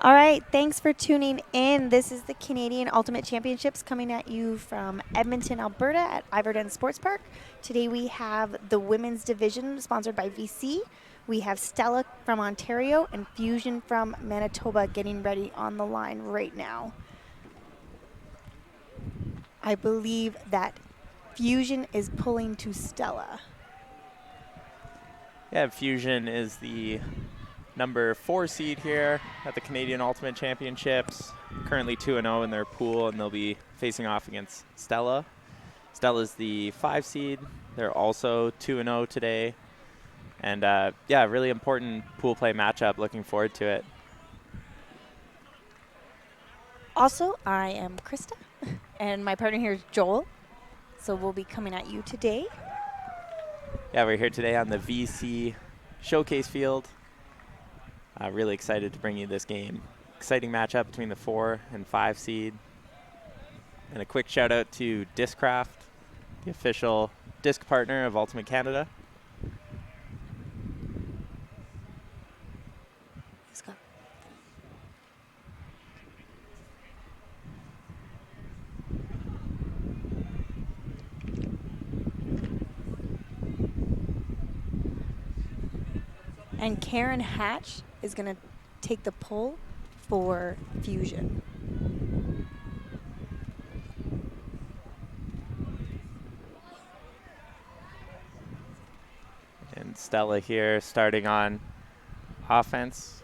All right, thanks for tuning in. This is the Canadian Ultimate Championships coming at you from Edmonton, Alberta at Ivor Dent Sports Park. Today we have the women's division sponsored by VC. We have Stella from Ontario and Fusion from Manitoba getting ready on the line right now. I believe that Fusion is pulling to Stella. Yeah, Fusion is the number 4 seed here at the Canadian Ultimate Championships. Currently 2-0 in their pool, and they'll be facing off against Stella. Stella's the 5 seed. They're also 2-0 today. And yeah, really important pool play matchup. Looking forward to it. Also, I am Krista, and my partner here is Joel. So we'll be coming at you today. Yeah, we're here today on the VC showcase field. Really excited to bring you this game. Exciting matchup between the 4 and 5 seed. And a quick shout out to Discraft, the official disc partner of Ultimate Canada. Let's go. And Karen Hatch is going to take the pull for Fusion. And Stella here starting on offense.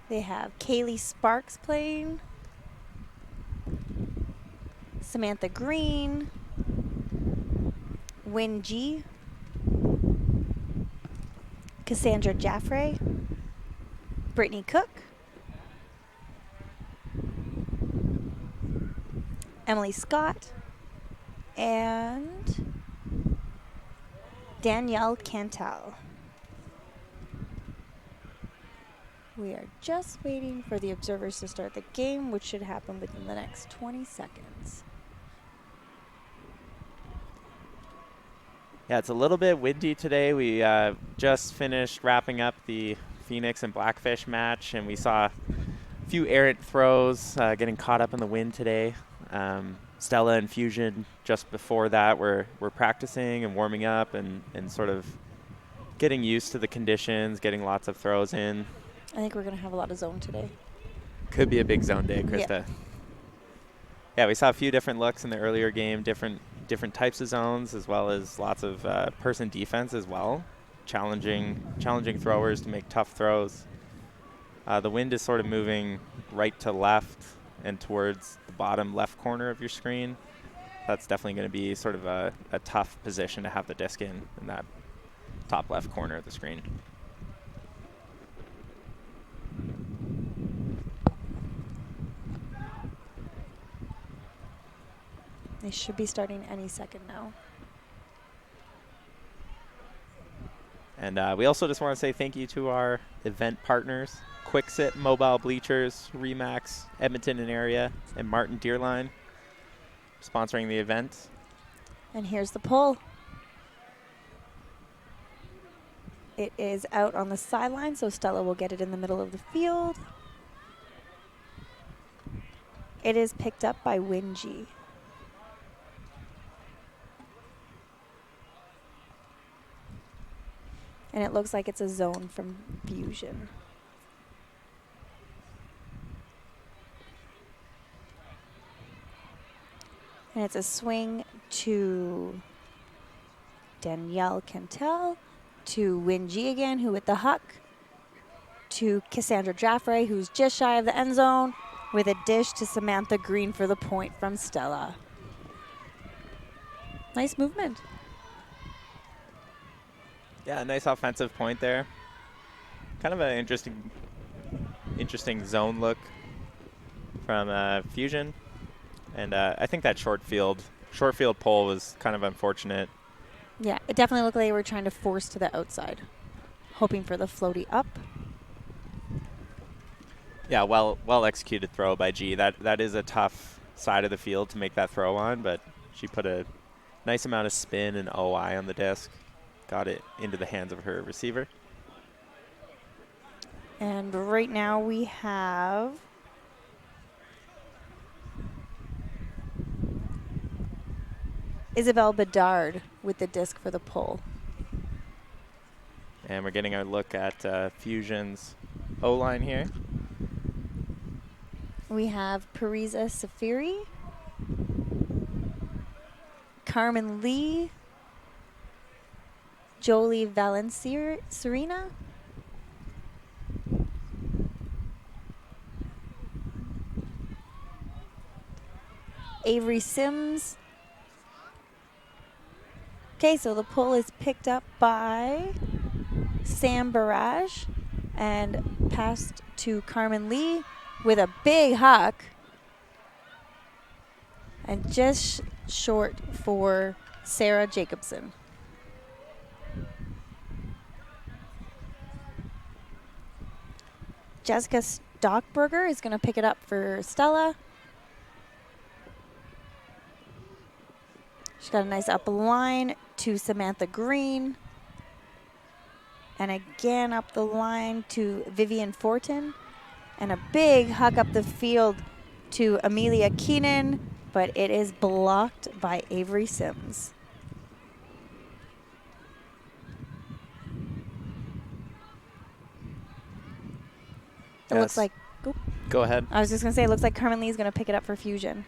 They have Kaylee Sparks playing, Samantha Green, Win G, Cassandra Jaffray, Brittany Cook, Emily Scott, and Danielle Cantal. We are just waiting for the observers to start the game, which should happen within the next 20 seconds. Yeah, it's a little bit windy today. We just finished wrapping up the Phoenix and Blackfish match, and we saw a few errant throws getting caught up in the wind today. Stella and Fusion just before that were practicing and warming up and sort of getting used to the conditions, getting lots of throws in. I think we're going to have a lot of zone today. Could be a big zone day, Krista. Yeah, we saw a few different looks in the earlier game, different types of zones, as well as lots of person defense as well, challenging throwers to make tough throws. The wind is sort of moving right to left and towards the bottom left corner of your screen. That's definitely going to be sort of a tough position to have the disc in that top left corner of the screen. They should be starting any second now. And we also just want to say thank you to our event partners, Quicksit Mobile Bleachers, Remax, Edmonton and area, and Martin Deerline, sponsoring the event. And here's the pull. It is out on the sideline, so Stella will get it in the middle of the field. It is picked up by Wingy. And it looks like it's a zone from Fusion. And it's a swing to Danielle Cantel, to Wingy again, who with the huck, to Cassandra Jaffray, who's just shy of the end zone, with a dish to Samantha Green for the point from Stella. Nice movement. Yeah, nice offensive point there. Kind of an interesting zone look from Fusion. And I think that short field pull was kind of unfortunate. Yeah, it definitely looked like they were trying to force to the outside, hoping for the floaty up. Yeah, well executed throw by G. That is a tough side of the field to make that throw on, but she put a nice amount of spin and OI on the disc. Got it into the hands of her receiver. And right now we have Isabel Bedard with the disc for the pull. And we're getting a look at Fusion's O-line here. We have Parisa Safiri, Carmen Lee, Jolie Valencia-Serena, Avery Sims. Okay, so the pull is picked up by Sam Barrage and passed to Carmen Lee with a big huck. And just short for Sarah Jacobson. Jessica Stockberger is going to pick it up for Stella. She's got a nice up line to Samantha Green. And again up the line to Vivian Fortin. And a big huck up the field to Amelia Keenan, but it is blocked by Avery Sims. It looks like, Go ahead. I was just going to say, it looks like Carmen Lee is going to pick it up for Fusion.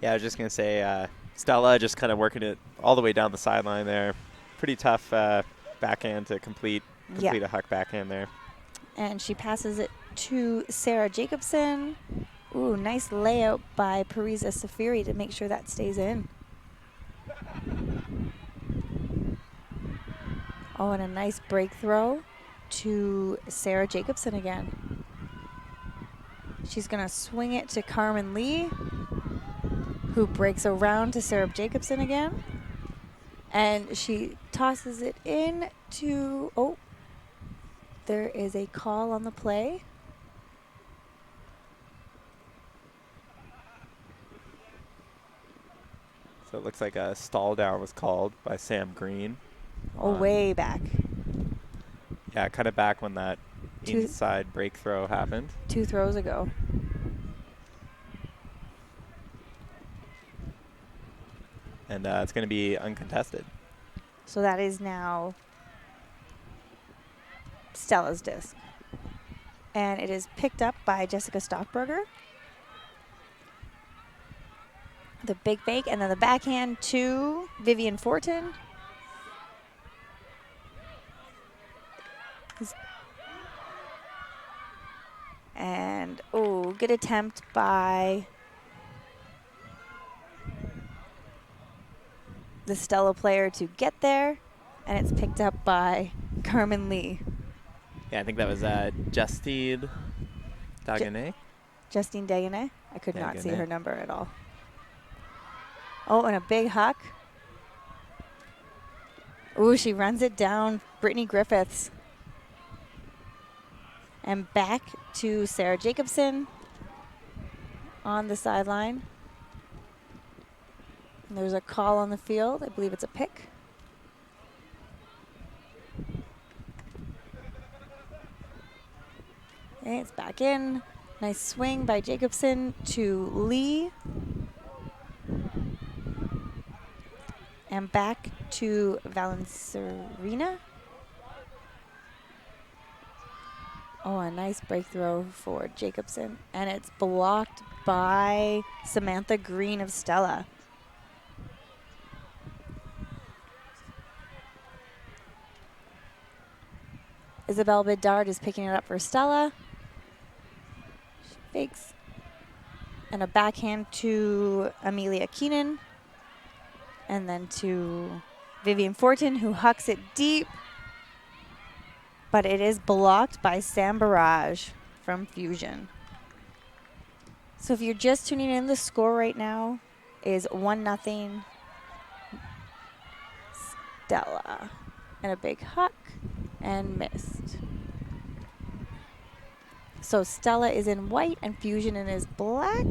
Yeah, I was just going to say Stella just kind of working it all the way down the sideline there. Pretty tough backhand to complete a huck backhand there. And she passes it to Sarah Jacobson. Ooh, nice layout by Parisa Safiri to make sure that stays in. Oh, and a nice break throw to Sarah Jacobson again. She's going to swing it to Carmen Lee, who breaks around to Sarah Jacobson again. And she tosses it in to, oh, there is a call on the play. So it looks like a stall down was called by Sam Green. Oh, way back. Yeah, kind of back when that inside break throw happened. 2 throws ago. And it's going to be uncontested. So that is now Stella's disc. And it is picked up by Jessica Stockberger. The big fake, and then the backhand to Vivian Fortin. And, oh, good attempt by the Stella player to get there, and it's picked up by Carmen Lee. Yeah, I think that was Justine Dagenet. Justine Dagenet. I could not see her number at all. Oh, and a big huck. Ooh, she runs it down Brittany Griffiths. And back to Sarah Jacobson on the sideline. And there's a call on the field. I believe it's a pick. Okay, it's back in. Nice swing by Jacobson to Lee. And back to Valencia-Serena. Oh, a nice break throw for Jacobson. And it's blocked by Samantha Green of Stella. Isabel Bedard is picking it up for Stella. She fakes. And a backhand to Amelia Keenan. And then to Vivian Fortin, who hucks it deep. But it is blocked by Sam Barrage from Fusion. So if you're just tuning in, the score right now is 1-0 Stella. And a big huck and missed. So Stella is in white and Fusion is black.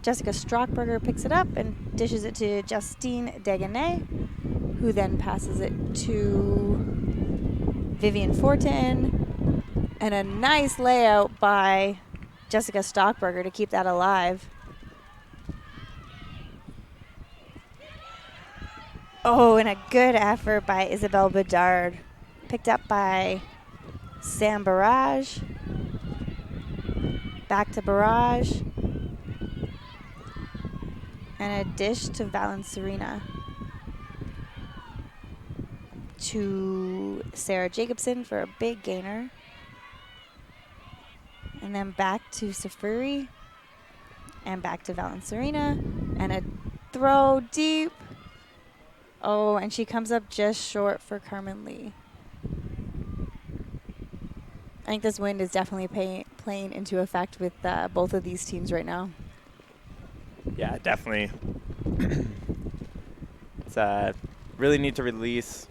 Jessica Strockberger picks it up and dishes it to Justine Dagenet, who then passes it to Vivian Fortin, And a nice layout by Jessica Stockberger to keep that alive. Oh, and a good effort by Isabel Bedard. Picked up by Sam Barrage. Back to Barrage. And a dish to Valencerina. To Sarah Jacobson for a big gainer. And then back to Safuri. And back to Valencerina. And a throw deep. Oh, and she comes up just short for Carmen Lee. I think this wind is definitely playing into effect with both of these teams right now. Yeah, definitely. It's really need to release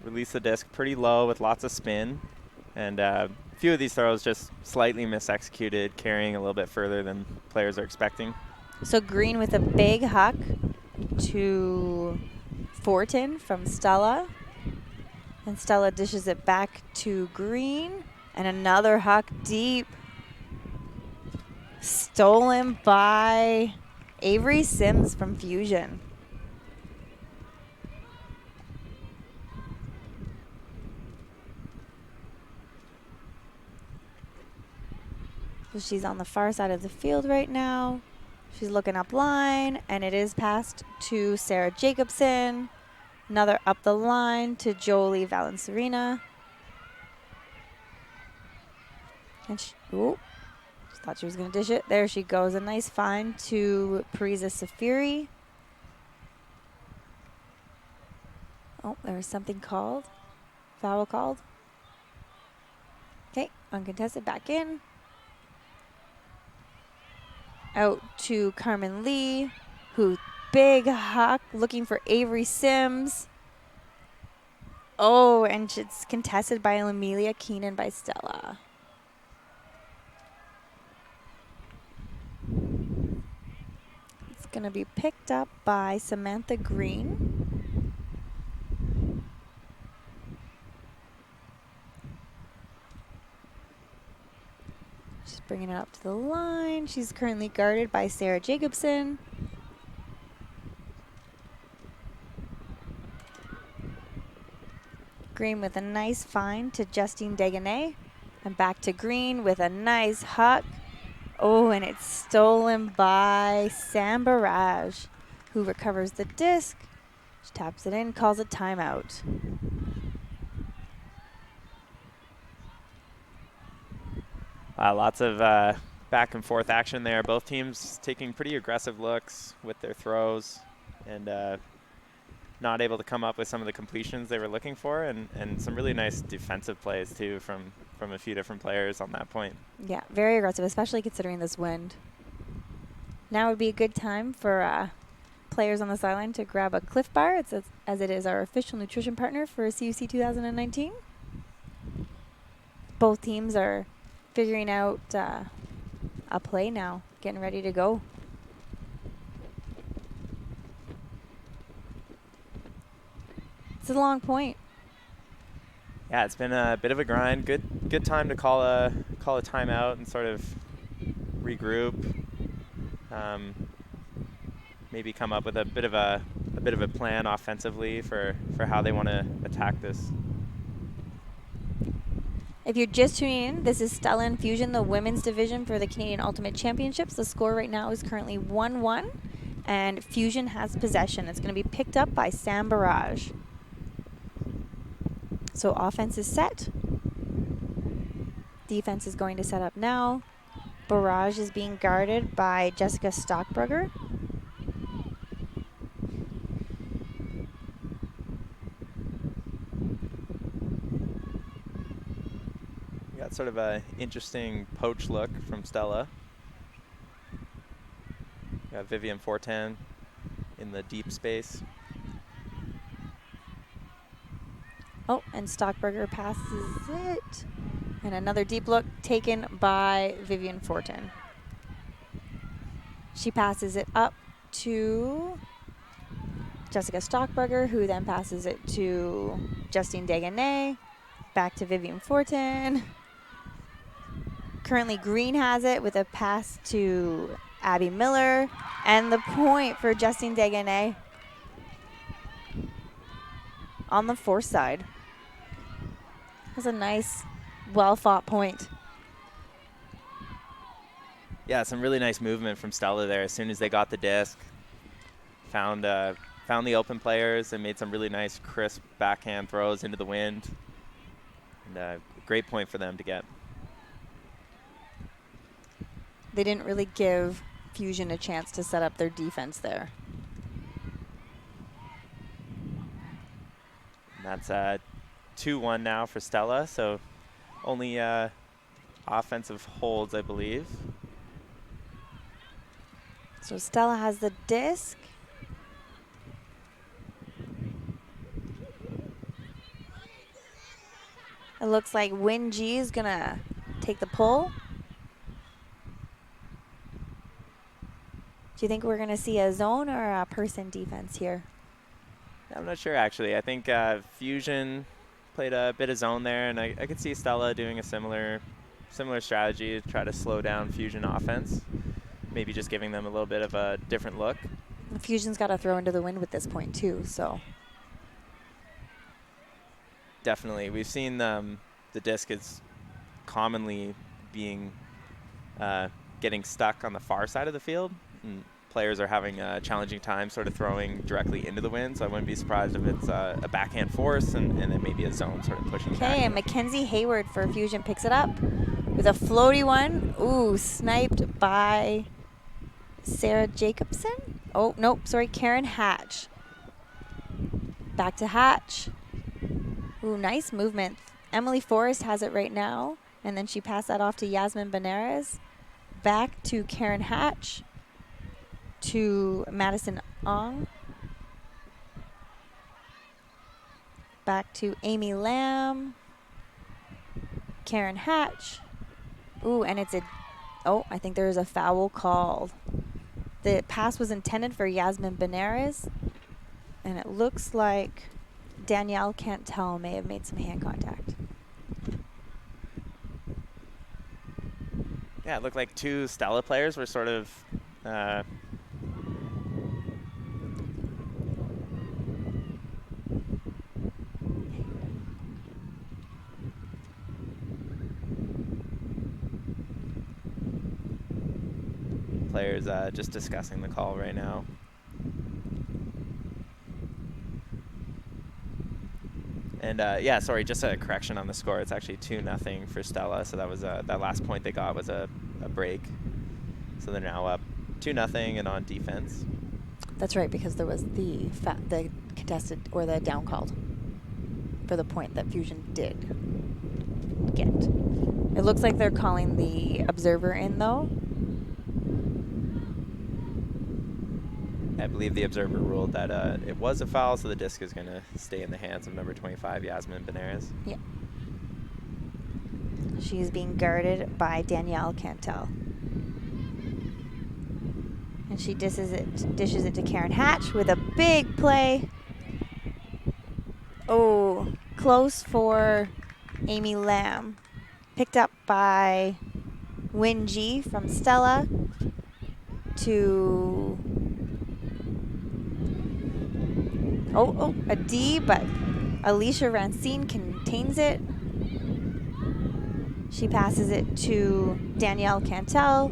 the disc pretty low with lots of spin, and a few of these throws just slightly misexecuted, carrying a little bit further than players are expecting. So Green with a big huck to Fortin from Stella, and Stella dishes it back to Green, and another huck deep, stolen by Avery Sims from Fusion. So she's on the far side of the field right now. She's looking up line, and it is passed to Sarah Jacobson. Another up the line to Jolie Valencerina. And she thought she was going to dish it. There she goes. A nice find to Parisa Safiri. Oh, there was something called. Foul called. Okay, uncontested, back in. Out to Carmen Lee, who big huck looking for Avery Sims. Oh, and it's contested by Amelia Keenan by Stella. It's going to be picked up by Samantha Green. She's bringing it up to the line. She's currently guarded by Sarah Jacobson. Green with a nice find to Justine Deganay. And back to Green with a nice huck. Oh, and it's stolen by Sam Barrage, who recovers the disc. She taps it in, calls a timeout. Lots of back and forth action there. Both teams taking pretty aggressive looks with their throws, and not able to come up with some of the completions they were looking for, and some really nice defensive plays too from a few different players on that point. Yeah, very aggressive, especially considering this wind. Now would be a good time for players on the sideline to grab a Cliff Bar, as it is our official nutrition partner for CUC 2019. Both teams are figuring out a play now, getting ready to go. It's a long point. Yeah, it's been a bit of a grind. Good time to call a timeout and sort of regroup. Maybe come up with a bit of a plan offensively for how they want to attack this. If you're just tuning in, this is Stella and Fusion, the women's division for the Canadian Ultimate Championships. The score right now is currently 1-1, and Fusion has possession. It's going to be picked up by Sam Barrage. So offense is set. Defense is going to set up now. Barrage is being guarded by Jessica Stockberger. Got sort of a interesting poach look from Stella. Got Vivian Fortin in the deep space. Oh, and Stockberger passes it. And another deep look taken by Vivian Fortin. She passes it up to Jessica Stockberger, who then passes it to Justine Deganay. Back to Vivian Fortin. Currently Green has it with a pass to Abby Miller. And the point for Justine Deganay on the force side. That's a nice, well-fought point. Yeah, some really nice movement from Stella there. As soon as they got the disc, found the open players and made some really nice, crisp backhand throws into the wind. And great point for them to get. They didn't really give Fusion a chance to set up their defense there. And that's 2-1 now for Stella, so only offensive holds, I believe. So Stella has the disc. It looks like Win G is gonna take the pull. Do you think we're gonna see a zone or a person defense here? I'm not sure, actually. I think Fusion played a bit of zone there, and I could see Stella doing a similar strategy to try to slow down Fusion offense. Maybe just giving them a little bit of a different look. Fusion's got to throw into the wind with this point too, so. Definitely. We've seen the disc is commonly being getting stuck on the far side of the field, and players are having a challenging time sort of throwing directly into the wind, so I wouldn't be surprised if it's a backhand force and then maybe a zone sort of pushing back. Okay, and Mackenzie Hayward for Fusion picks it up with a floaty one. Ooh, sniped by Sarah Jacobson. Oh, nope, sorry, Karen Hatch. Back to Hatch. Ooh, nice movement. Emily Forrest has it right now, and then she passed that off to Yasmin Benares. Back to Karen Hatch, to Madison Ong. Back to Amy Lamb. Karen Hatch. Ooh, and it's I think there is a foul called. The pass was intended for Yasmin Benares, and it looks like Danielle Cantel may have made some hand contact. Yeah, it looked like two Stella players were sort of just discussing the call right now. And yeah, sorry, just a correction on the score. It's actually 2-0 for Stella. So that was that last point they got was a break. So they're now up 2-0 and on defense. That's right, because there was the contested or the down called for the point that Fusion did get. It looks like they're calling the observer in though. I believe the observer ruled that it was a foul, so the disc is going to stay in the hands of number 25, Yasmin Benares. Yeah. She's being guarded by Danielle Cantel. And she dishes it to Karen Hatch with a big play. Oh, close for Amy Lamb. Picked up by Win G from Stella to a D, but Alicia Rancine contains it. She passes it to Danielle Cantel,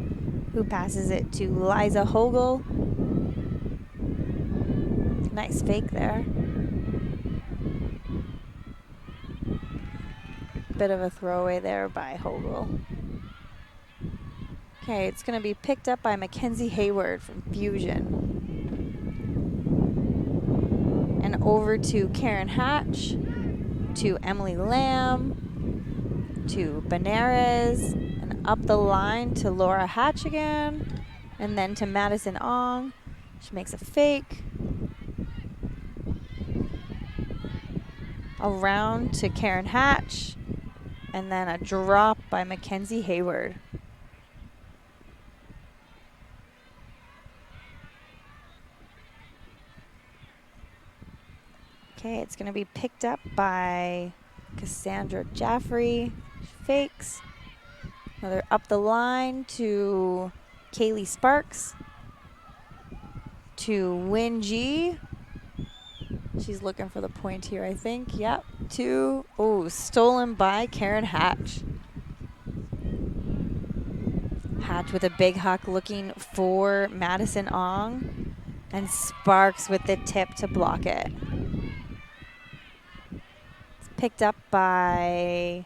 who passes it to Liza Hogel. Nice fake there. Bit of a throwaway there by Hogel. Okay, it's going to be picked up by Mackenzie Hayward from Fusion. And over to Karen Hatch, to Emily Lamb, to Benares, and up the line to Laura Hatch again, and then to Madison Ong. She makes a fake. Around to Karen Hatch, and then a drop by Mackenzie Hayward. Okay, it's going to be picked up by Cassandra Jaffrey. Fakes. Another up the line to Kaylee Sparks. To Win G. She's looking for the point here, I think. Yep. Stolen by Karen Hatch. Hatch with a big huck looking for Madison Ong. And Sparks with the tip to block it. It's picked up by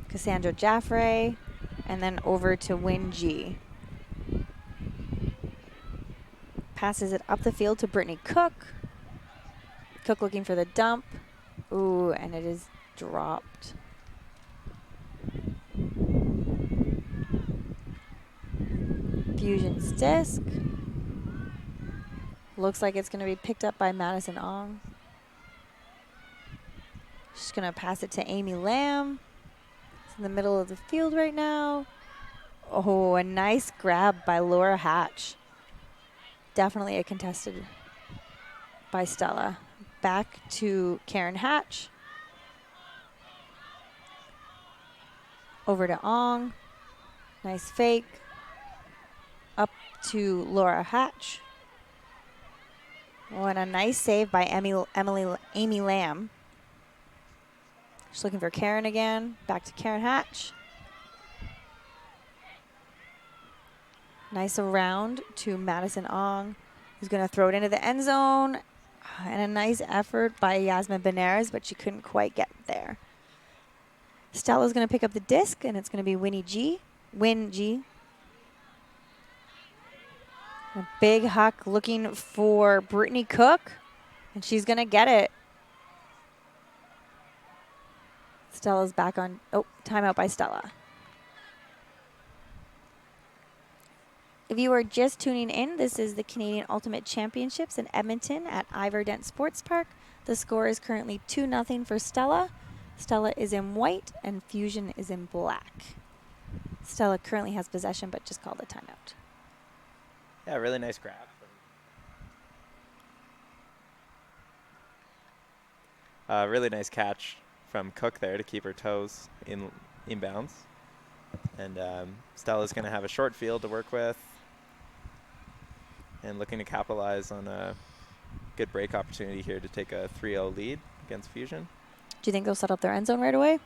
Cassandra Jaffray. And then over to Win G. Passes it up the field to Brittany Cook. Cook looking for the dump. Ooh, and it is dropped. Fusion's disc. Looks like it's going to be picked up by Madison Ong. She's going to pass it to Amy Lamb. It's in the middle of the field right now. Oh, a nice grab by Laura Hatch. Definitely a contested by Stella. Back to Karen Hatch. Over to Ong. Nice fake. Up to Laura Hatch. Oh, and a nice save by Amy Lamb. She's looking for Karen again. Back to Karen Hatch. Nice around to Madison Ong, who's going to throw it into the end zone. And a nice effort by Yasmin Benares, but she couldn't quite get there. Stella's going to pick up the disc, and it's going to be Win G. A big huck looking for Brittany Cook, and she's going to get it. Stella's back on. Oh, timeout by Stella. If you are just tuning in, this is the Canadian Ultimate Championships in Edmonton at Ivor Dent Sports Park. The score is currently 2-0 for Stella. Stella is in white and Fusion is in black. Stella currently has possession but just called a timeout. Yeah, really nice grab. Really nice catch from Cook there to keep her toes inbounds. And Stella's going to have a short field to work with and looking to capitalize on a good break opportunity here to take a 3-0 lead against Fusion. Do you think they'll set up their end zone right away?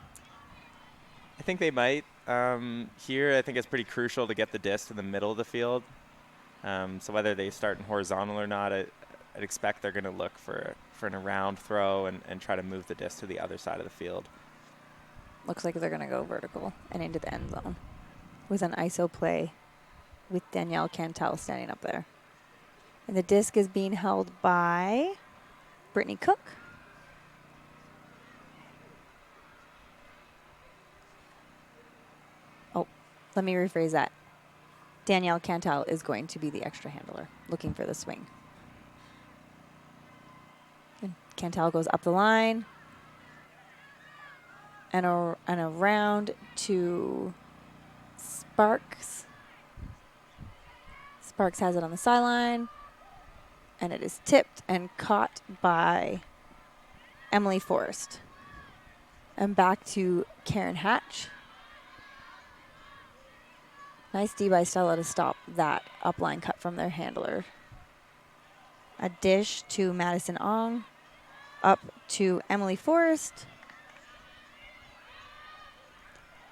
I think they might. Here, I think it's pretty crucial to get the disc in the middle of the field. So whether they start in horizontal or not, I'd expect they're going to look for an around throw and try to move the disc to the other side of the field. Looks like they're going to go vertical and into the end zone with an ISO play with Danielle Cantel standing up there. And the disc is being held by Brittany Cook. Oh, let me rephrase that. Danielle Cantel is going to be the extra handler, looking for the swing. And Cantel goes up the line and around to Sparks. Sparks has it on the sideline, and it is tipped and caught by Emily Forrest. And back to Karen Hatch. Nice D by Stella to stop that upline cut from their handler. A dish to Madison Ong. Up to Emily Forrest.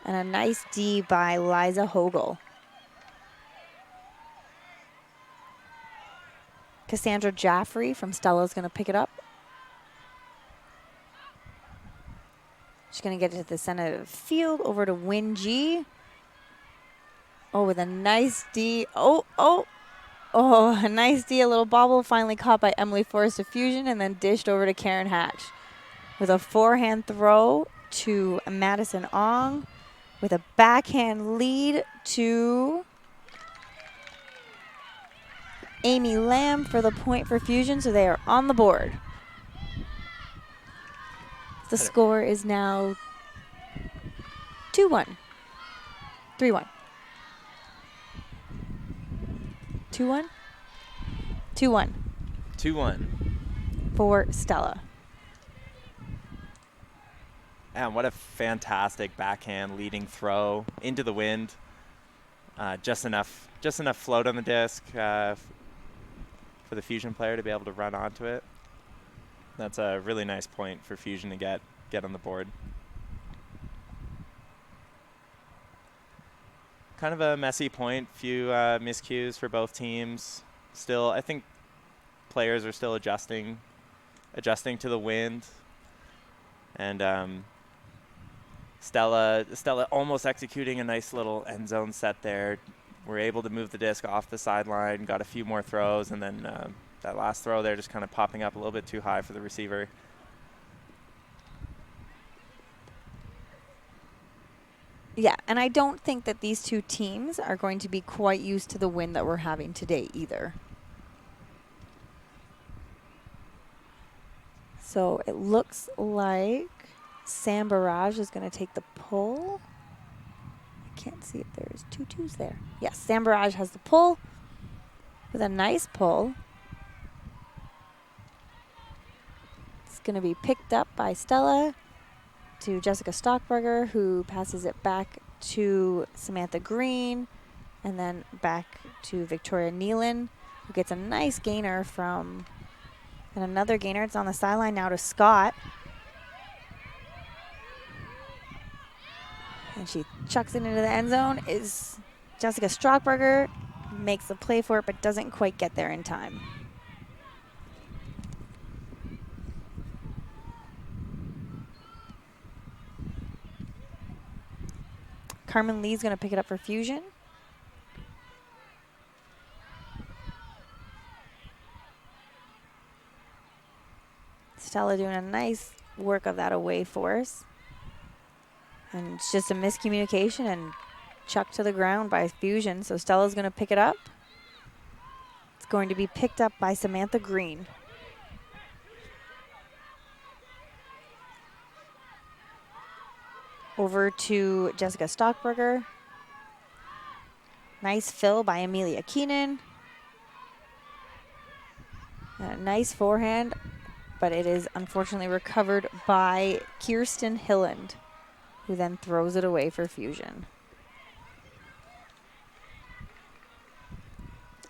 And a nice D by Liza Hogel. Cassandra Jaffrey from Stella is going to pick it up. She's going to get it to the center of the field, over to Win G. Oh, with a nice D. Oh, a nice D, a little bobble, finally caught by Emily Forrest of Fusion, and then dished over to Karen Hatch. With a forehand throw to Madison Ong, with a backhand lead to Amy Lamb for the point for Fusion, so they are on the board. The score is now 2-1. 3-1. 2-1? 2-1. 2-1. For Stella. And what a fantastic backhand leading throw into the wind. Just enough float on the disc for the Fusion player to be able to run onto it. That's a really nice point for Fusion to get on the board. Kind of a messy point, few miscues for both teams. Still, I think players are still adjusting to the wind. And Stella almost executing a nice little end zone set there. We're able to move the disc off the sideline, got a few more throws, and then that last throw there just kind of popping up a little bit too high for the receiver. Yeah, and I don't think that these two teams are going to be quite used to the wind that we're having today either. So it looks like Sam Barrage is going to take the pull. I can't see if there's 2 twos there. Yes, Sam Barrage has the pull with a nice pull. It's going to be picked up by Stella to Jessica Stockberger, who passes it back to Samantha Green, and then back to Victoria Nealon, who gets a nice gainer from, and another gainer. It's on the sideline now to Scott. And she chucks it into the end zone. Is Jessica Stockberger, makes the play for it, but doesn't quite get there in time. Carmen Lee's going to pick it up for Fusion. Stella doing a nice work of that away force. And it's just a miscommunication and chucked to the ground by Fusion. So Stella's going to pick it up. It's going to be picked up by Samantha Green. Over to Jessica Stockberger. Nice fill by Amelia Keenan. And a nice forehand, but it is unfortunately recovered by Kirsten Hilland, who then throws it away for Fusion.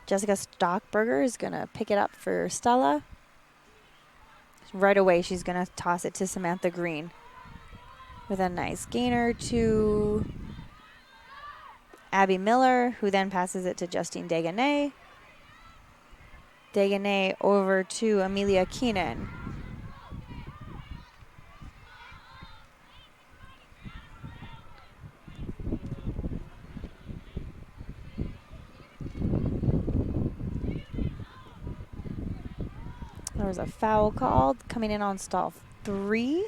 Jessica Stockberger is going to pick it up for Stella. Right away, she's going to toss it to Samantha Green with a nice gainer to Abby Miller, who then passes it to Justine Deganay. Deganay over to Amelia Keenan. There was a foul called coming in on stall 3.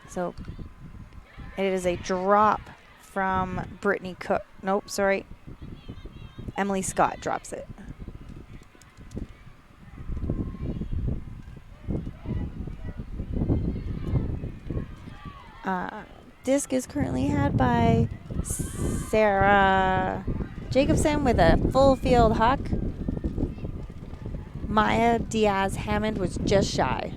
So it is a drop from Brittany Cook. Nope, sorry. Emily Scott drops it. Disc is currently had by Sarah Jacobson with a full field huck. Maya Diaz Hammond was just shy.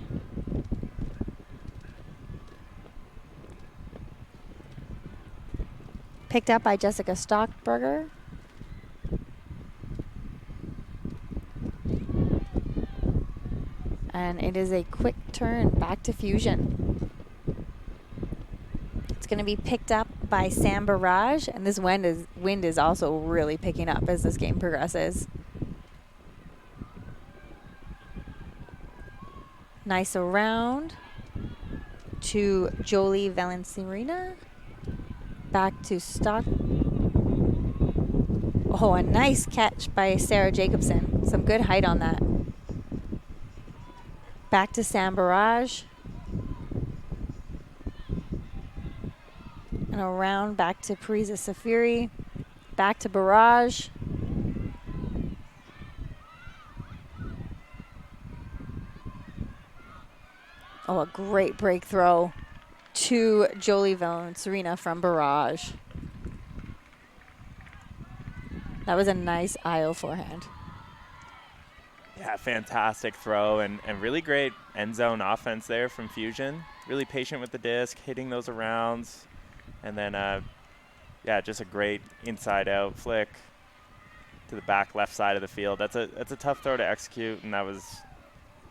Picked up by Jessica Stockberger. And it is a quick turn back to Fusion. It's going to be picked up by Sam Barrage, and this wind is also really picking up as this game progresses. Nice around to Jolie Valenciarina. Back to Stock. Oh, a nice catch by Sarah Jacobson. Some good height on that. Back to Sam Barrage. And around back to Parisa Safiri. Back to Barrage. Oh, a great break throw to Jolie Valenciarina from Barrage. That was a nice aisle forehand. Yeah, fantastic throw and really great end zone offense there from Fusion. Really patient with the disc, hitting those arounds. And then, yeah, just a great inside-out flick to the back left side of the field. That's a tough throw to execute, and that was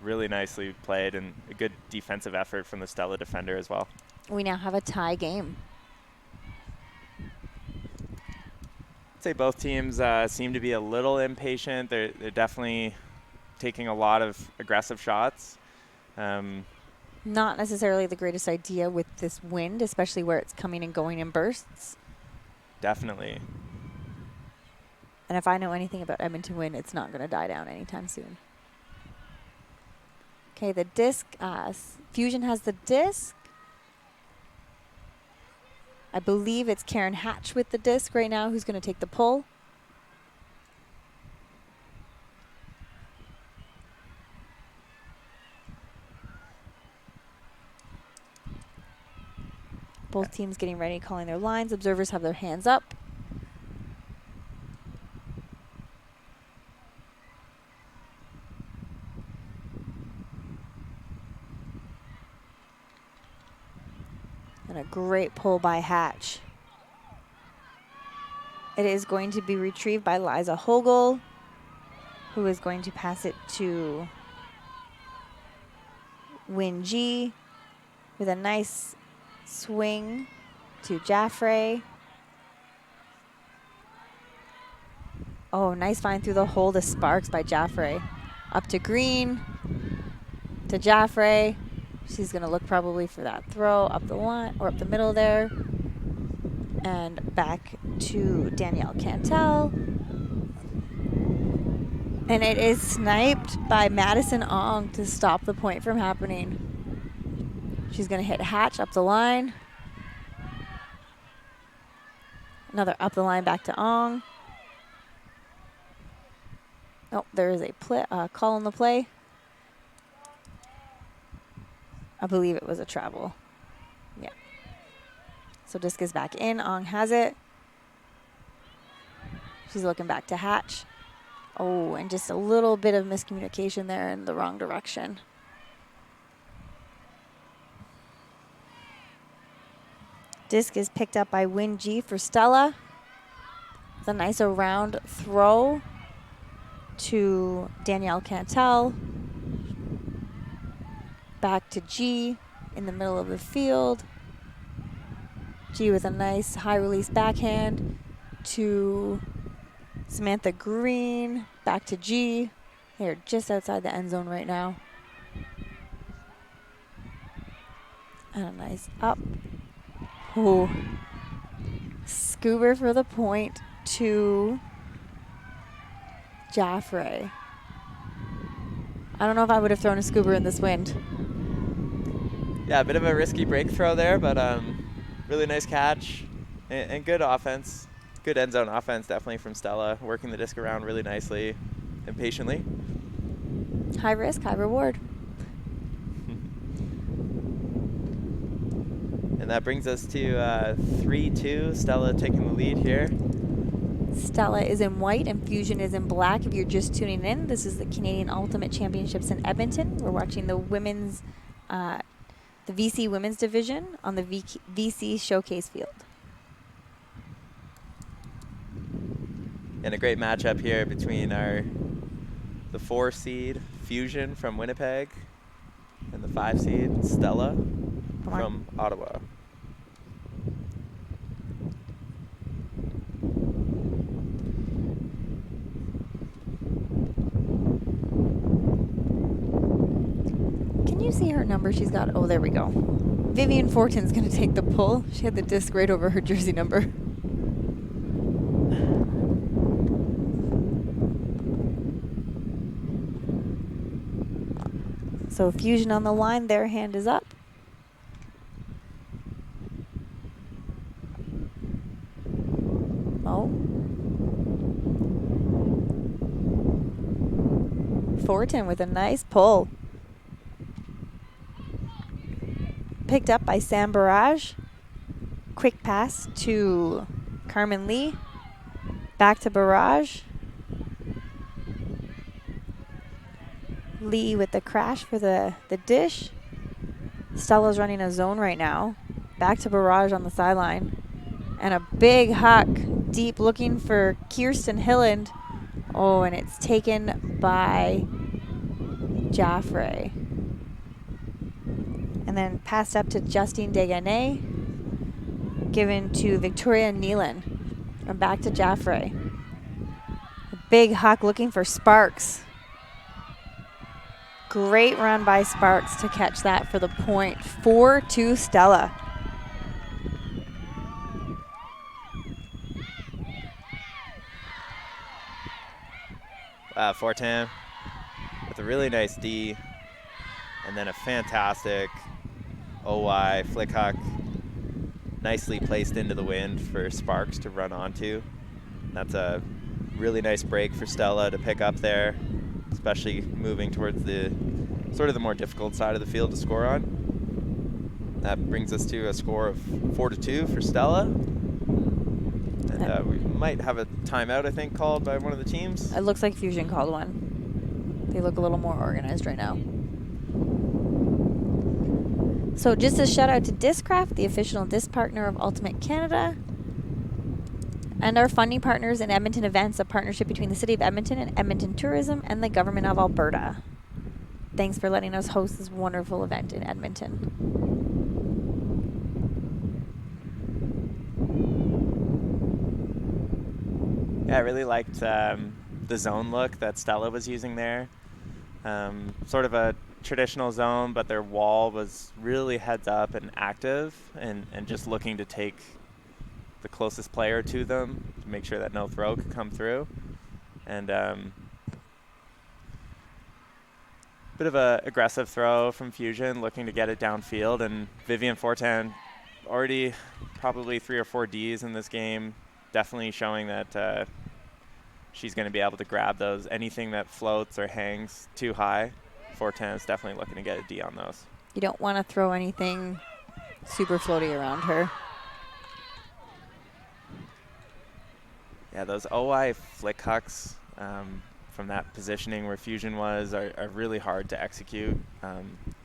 really nicely played and a good defensive effort from the Stella defender as well. We now have a tie game. I'd say both teams seem to be a little impatient. They're definitely taking a lot of aggressive shots. Not necessarily the greatest idea with this wind, especially where it's coming and going in bursts. Definitely. And if I know anything about Edmonton wind, it's not going to die down anytime soon. Okay, the disc. Fusion has the disc. I believe it's Karen Hatch with the disc right now who's going to take the pull. Both teams getting ready, calling their lines. Observers have their hands up. And a great pull by Hatch. It is going to be retrieved by Liza Hogel, who is going to pass it to Win G with a nice swing to Jaffray. Oh, nice find through the hole to Sparks by Jaffray. Up to Green, to Jaffray. She's gonna look probably for that throw up the line or up the middle there. And back to Danielle Cantel. And it is sniped by Madison Ong to stop the point from happening. She's going to hit Hatch up the line. Another up the line back to Ong. Oh, there is a call on the play. I believe it was a travel. Yeah. So disc is back in. Ong has it. She's looking back to Hatch. Oh, and just a little bit of miscommunication there in the wrong direction. Disc is picked up by Win G for Stella. It's a nice around throw to Danielle Cantel. Back to G in the middle of the field. G with a nice high release backhand to Samantha Green. Back to G. They're just outside the end zone right now. And a nice up. Oh, Scuba for the point to Jaffray. I don't know if I would have thrown a Scuba in this wind. Yeah, a bit of a risky break throw there, but really nice catch and good offense. Good end zone offense, definitely from Stella, working the disc around really nicely and patiently. High risk, high reward. And that brings us to 3-2. Stella taking the lead here. Stella is in white and Fusion is in black. If you're just tuning in, this is the Canadian Ultimate Championships in Edmonton. We're watching the women's, the VC Women's Division on the VC Showcase field. And a great matchup here between the 4 seed Fusion from Winnipeg and the 5 seed Stella from Ottawa. Can you see her number she's got? Oh, there we go. Vivian Fortin's going to take the pull. She had the disc right over her jersey number. So Fusion on the line, their hand is up. Oh. Fortin with a nice pull. Picked up by Sam Barrage. Quick pass to Carmen Lee. Back to Barrage. Lee with the crash for the dish. Stella's running a zone right now. Back to Barrage on the sideline. And a big huck deep looking for Kirsten Hilland. Oh, and it's taken by Jaffray. And then passed up to Justine Deganay. Given to Victoria Nealon. And back to Jaffray. A big huck looking for Sparks. Great run by Sparks to catch that for the point. 4-2 Stella. Fortin with a really nice D, and then a fantastic OY flick huck, nicely placed into the wind for Sparks to run onto. That's a really nice break for Stella to pick up there, especially moving towards the sort of the more difficult side of the field to score on. That brings us to a score of 4-2 for Stella. And we might have a timeout, I think, called by one of the teams. It looks like Fusion called one. They look a little more organized right now. So just a shout out to Discraft, the official disc partner of Ultimate Canada. And our funding partners in Edmonton Events, a partnership between the City of Edmonton and Edmonton Tourism and the Government of Alberta. Thanks for letting us host this wonderful event in Edmonton. Yeah, I really liked the zone look that Stella was using there. Sort of a traditional zone, but their wall was really heads up and active and just looking to take the closest player to them to make sure that no throw could come through. And bit of a aggressive throw from Fusion, looking to get it downfield, and Vivian Fortin already probably 3 or 4 Ds in this game, definitely showing that she's going to be able to grab those. Anything that floats or hangs too high, Fortin is definitely looking to get a D on those. You don't want to throw anything super floaty around her. Yeah, those OI flick hucks from that positioning where Fusion was are really hard to execute.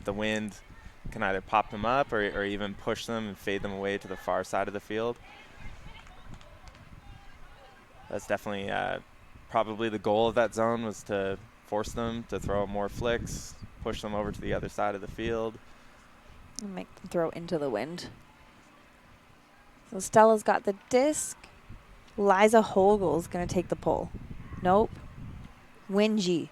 The wind can either pop them up or even push them and fade them away to the far side of the field. That's definitely probably the goal of that zone, was to force them to throw more flicks, push them over to the other side of the field. And make them throw into the wind. So Stella's got the disc. Liza Hogel's going to take the pull. Nope. Wingy.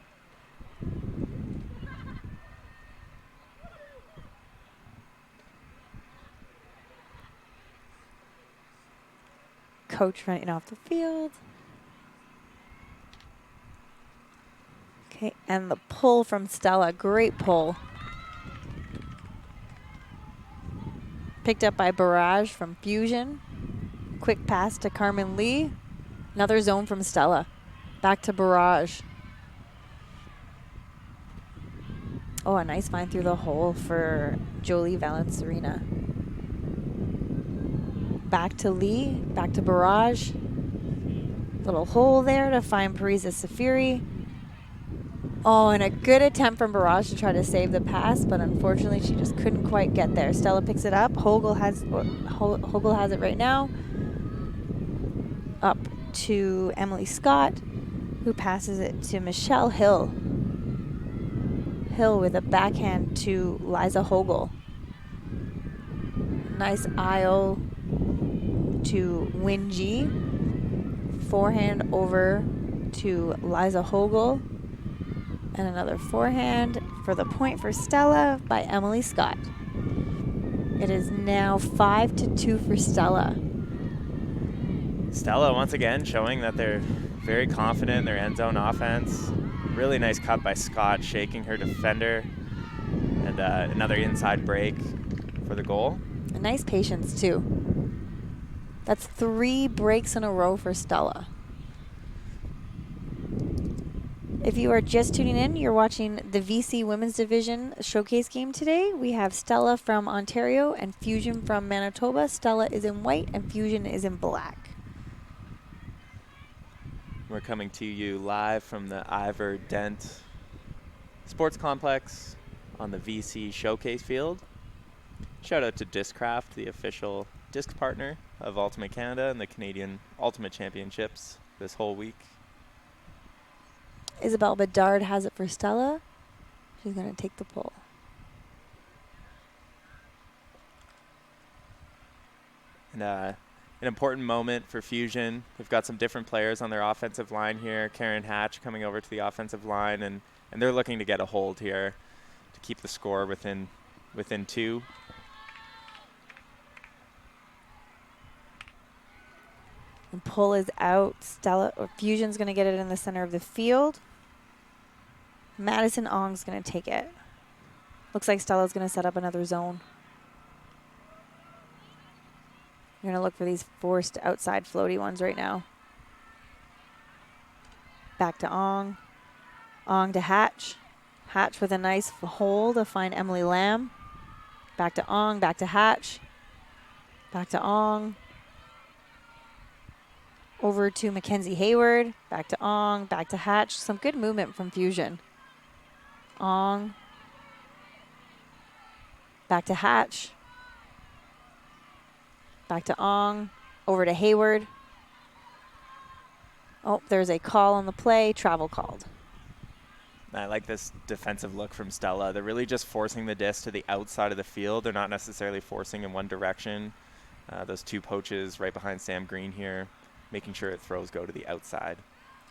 Coach running off the field. Okay, and the pull from Stella. Great pull. Picked up by Barrage from Fusion. Quick pass to Carmen Lee. Another zone from Stella. Back to Barrage. Oh, a nice find through the hole for Jolie Valencerina. Back to Lee. Back to Barrage. Little hole there to find Parisa Safiri. Oh, and a good attempt from Barrage to try to save the pass, but unfortunately she just couldn't quite get there. Stella picks it up. Hogel has it right now. Up to Emily Scott, who passes it to Michelle Hill. Hill with a backhand to Liza Hogel. Nice aisle to Wingy. Forehand over to Liza Hogel. And another forehand for the point for Stella by Emily Scott. It is now 5-2 for Stella. Stella once again showing that they're very confident in their end zone offense. Really nice cut by Scott, shaking her defender. And another inside break for the goal. A nice patience too. That's 3 breaks in a row for Stella. If you are just tuning in, you're watching the VC Women's Division showcase game today. We have Stella from Ontario and Fusion from Manitoba. Stella is in white and Fusion is in black. We're coming to you live from the Ivor Dent sports complex on the VC showcase field. Shout out to Discraft, the official disc partner of Ultimate Canada and the Canadian Ultimate Championships this whole week. Isabel Bedard has it for Stella. She's going to take the pull. And an important moment for Fusion. They've got some different players on their offensive line here. Karen Hatch coming over to the offensive line, and they're looking to get a hold here to keep the score within 2. And pull is out. Stella or Fusion's going to get it in the center of the field. Madison Ong's going to take it. Looks like Stella's going to set up another zone. You're going to look for these forced outside floaty ones right now. Back to Ong. Ong to Hatch. Hatch with a nice hole to find Emily Lamb. Back to Ong, back to Hatch. Back to Ong. Over to Mackenzie Hayward. Back to Ong, back to Hatch. Some good movement from Fusion. Ong. Back to Hatch. Back to Ong. Over to Hayward. Oh, there's a call on the play. Travel called. I like this defensive look from Stella. They're really just forcing the disc to the outside of the field. They're not necessarily forcing in one direction. Those 2 poaches right behind Sam Green here, making sure it throws go to the outside.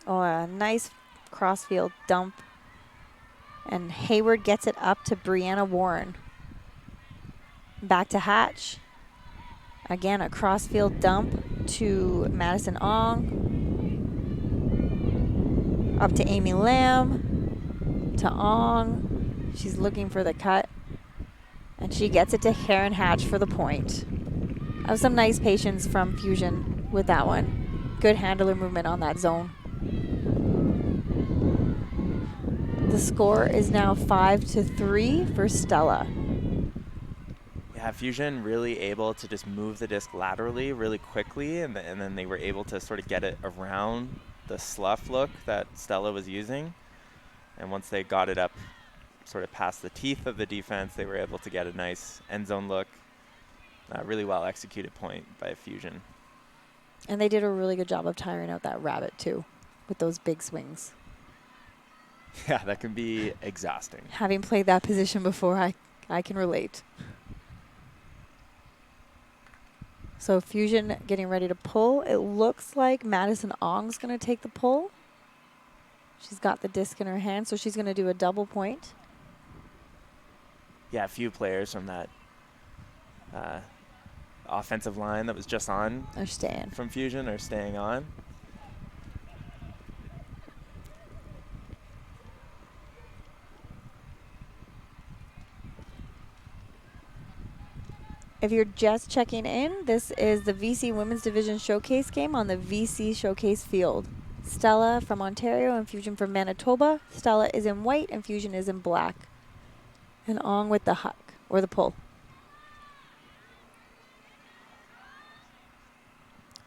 Oh, a nice crossfield dump. And Hayward gets it up to Brianna Warren. Back to Hatch. Again, a crossfield dump to Madison Ong. Up to Amy Lamb. To Ong. She's looking for the cut. And she gets it to Karen Hatch for the point. That was some nice patience from Fusion with that one. Good handler movement on that zone. The score is now 5-3 for Stella. Yeah, Fusion really able to just move the disc laterally really quickly, and then they were able to sort of get it around the slough look that Stella was using. And once they got it up sort of past the teeth of the defense, they were able to get a nice end zone look. Really well executed point by Fusion. And they did a really good job of tiring out that rabbit too with those big swings. Yeah, that can be exhausting. Having played that position before, I can relate. So Fusion getting ready to pull. It looks like Madison Ong's going to take the pull. She's got the disc in her hand, so she's going to do a double point. Yeah, a few players from that offensive line that was just on Are staying. from Fusion are staying on. If you're just checking in, this is the VC Women's Division Showcase game on the VC Showcase field. Stella from Ontario and Fusion from Manitoba. Stella is in white and Fusion is in black. And Ong with the huck, or the pull.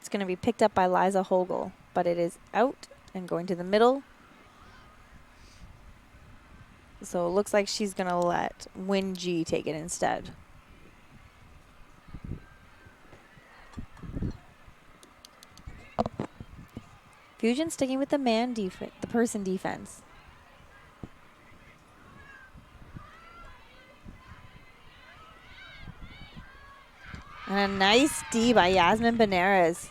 It's going to be picked up by Liza Hogel, but it is out and going to the middle. So it looks like she's going to let Win G take it instead. Fusion sticking with the the person defense. And a nice D by Yasmin Benares.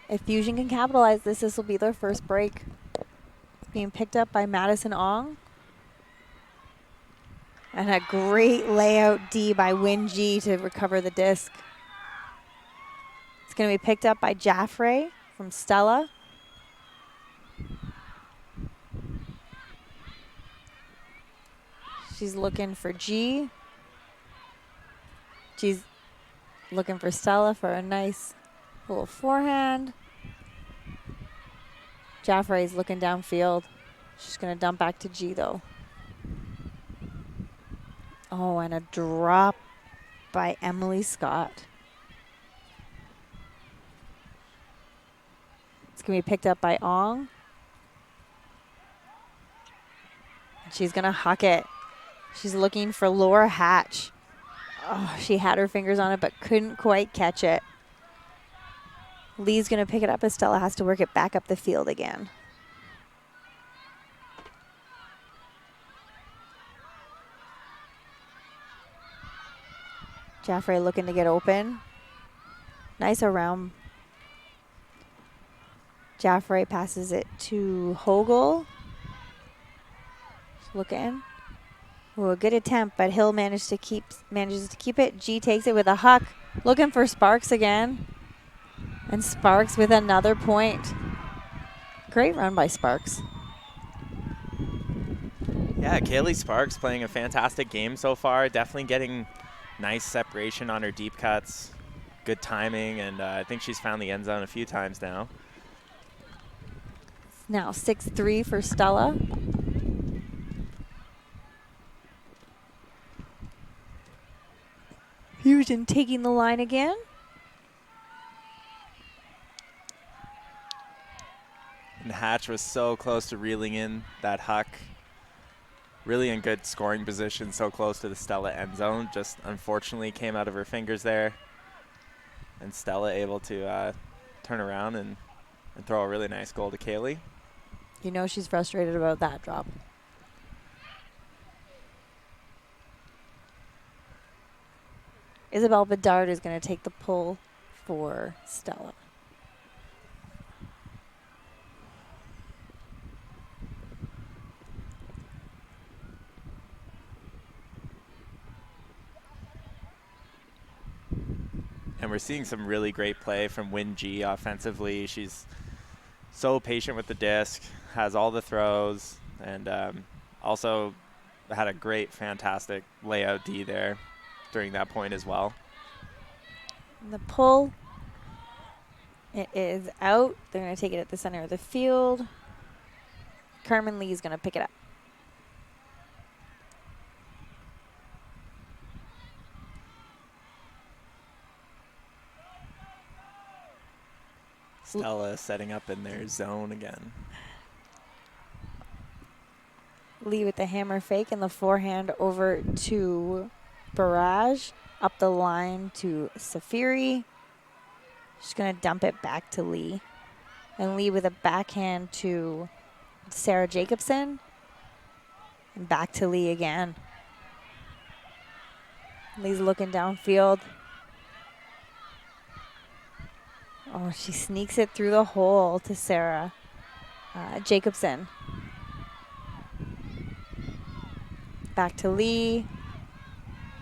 If Fusion can capitalize this will be their first break. Being picked up by Madison Ong. And a great layout D by Win G to recover the disc. It's going to be picked up by Jaffray from Stella. She's looking for G. G's looking for Stella for a nice little forehand. Jaffray's looking downfield. She's going to dump back to G, though. Oh, and a drop by Emily Scott. It's going to be picked up by Ong. She's going to huck it. She's looking for Laura Hatch. Oh, she had her fingers on it but couldn't quite catch it. Lee's going to pick it up as Stella has to work it back up the field again. Jaffray looking to get open. Nice around. Jaffray passes it to Hogel. Looking. Ooh, a good attempt, but Hill manages to keep it. G takes it with a huck. Looking for Sparks again. And Sparks with another point. Great run by Sparks. Yeah, Kaylee Sparks playing a fantastic game so far. Definitely getting nice separation on her deep cuts. Good timing, and I think she's found the end zone a few times now. It's now 6-3 for Stella. Fusion taking the line again. And Hatch was so close to reeling in that huck. Really in good scoring position, so close to the Stella end zone. Just unfortunately came out of her fingers there. And Stella able to turn around and throw a really nice goal to Kaylee. You know she's frustrated about that drop. Isabel Bedard is going to take the pull for Stella. And we're seeing some really great play from Win G offensively. She's so patient with the disc, has all the throws, and also had a great, fantastic layout D there during that point as well. And the pull, it is out. They're going to take it at the center of the field. Carmen Lee is going to pick it up. Stella setting up in their zone again. Lee with the hammer fake and the forehand over to Barrage. Up the line to Safiri. She's going to dump it back to Lee. And Lee with a backhand to Sarah Jacobson. And back to Lee again. Lee's looking downfield. Oh, she sneaks it through the hole to Sarah Jacobson. Back to Lee.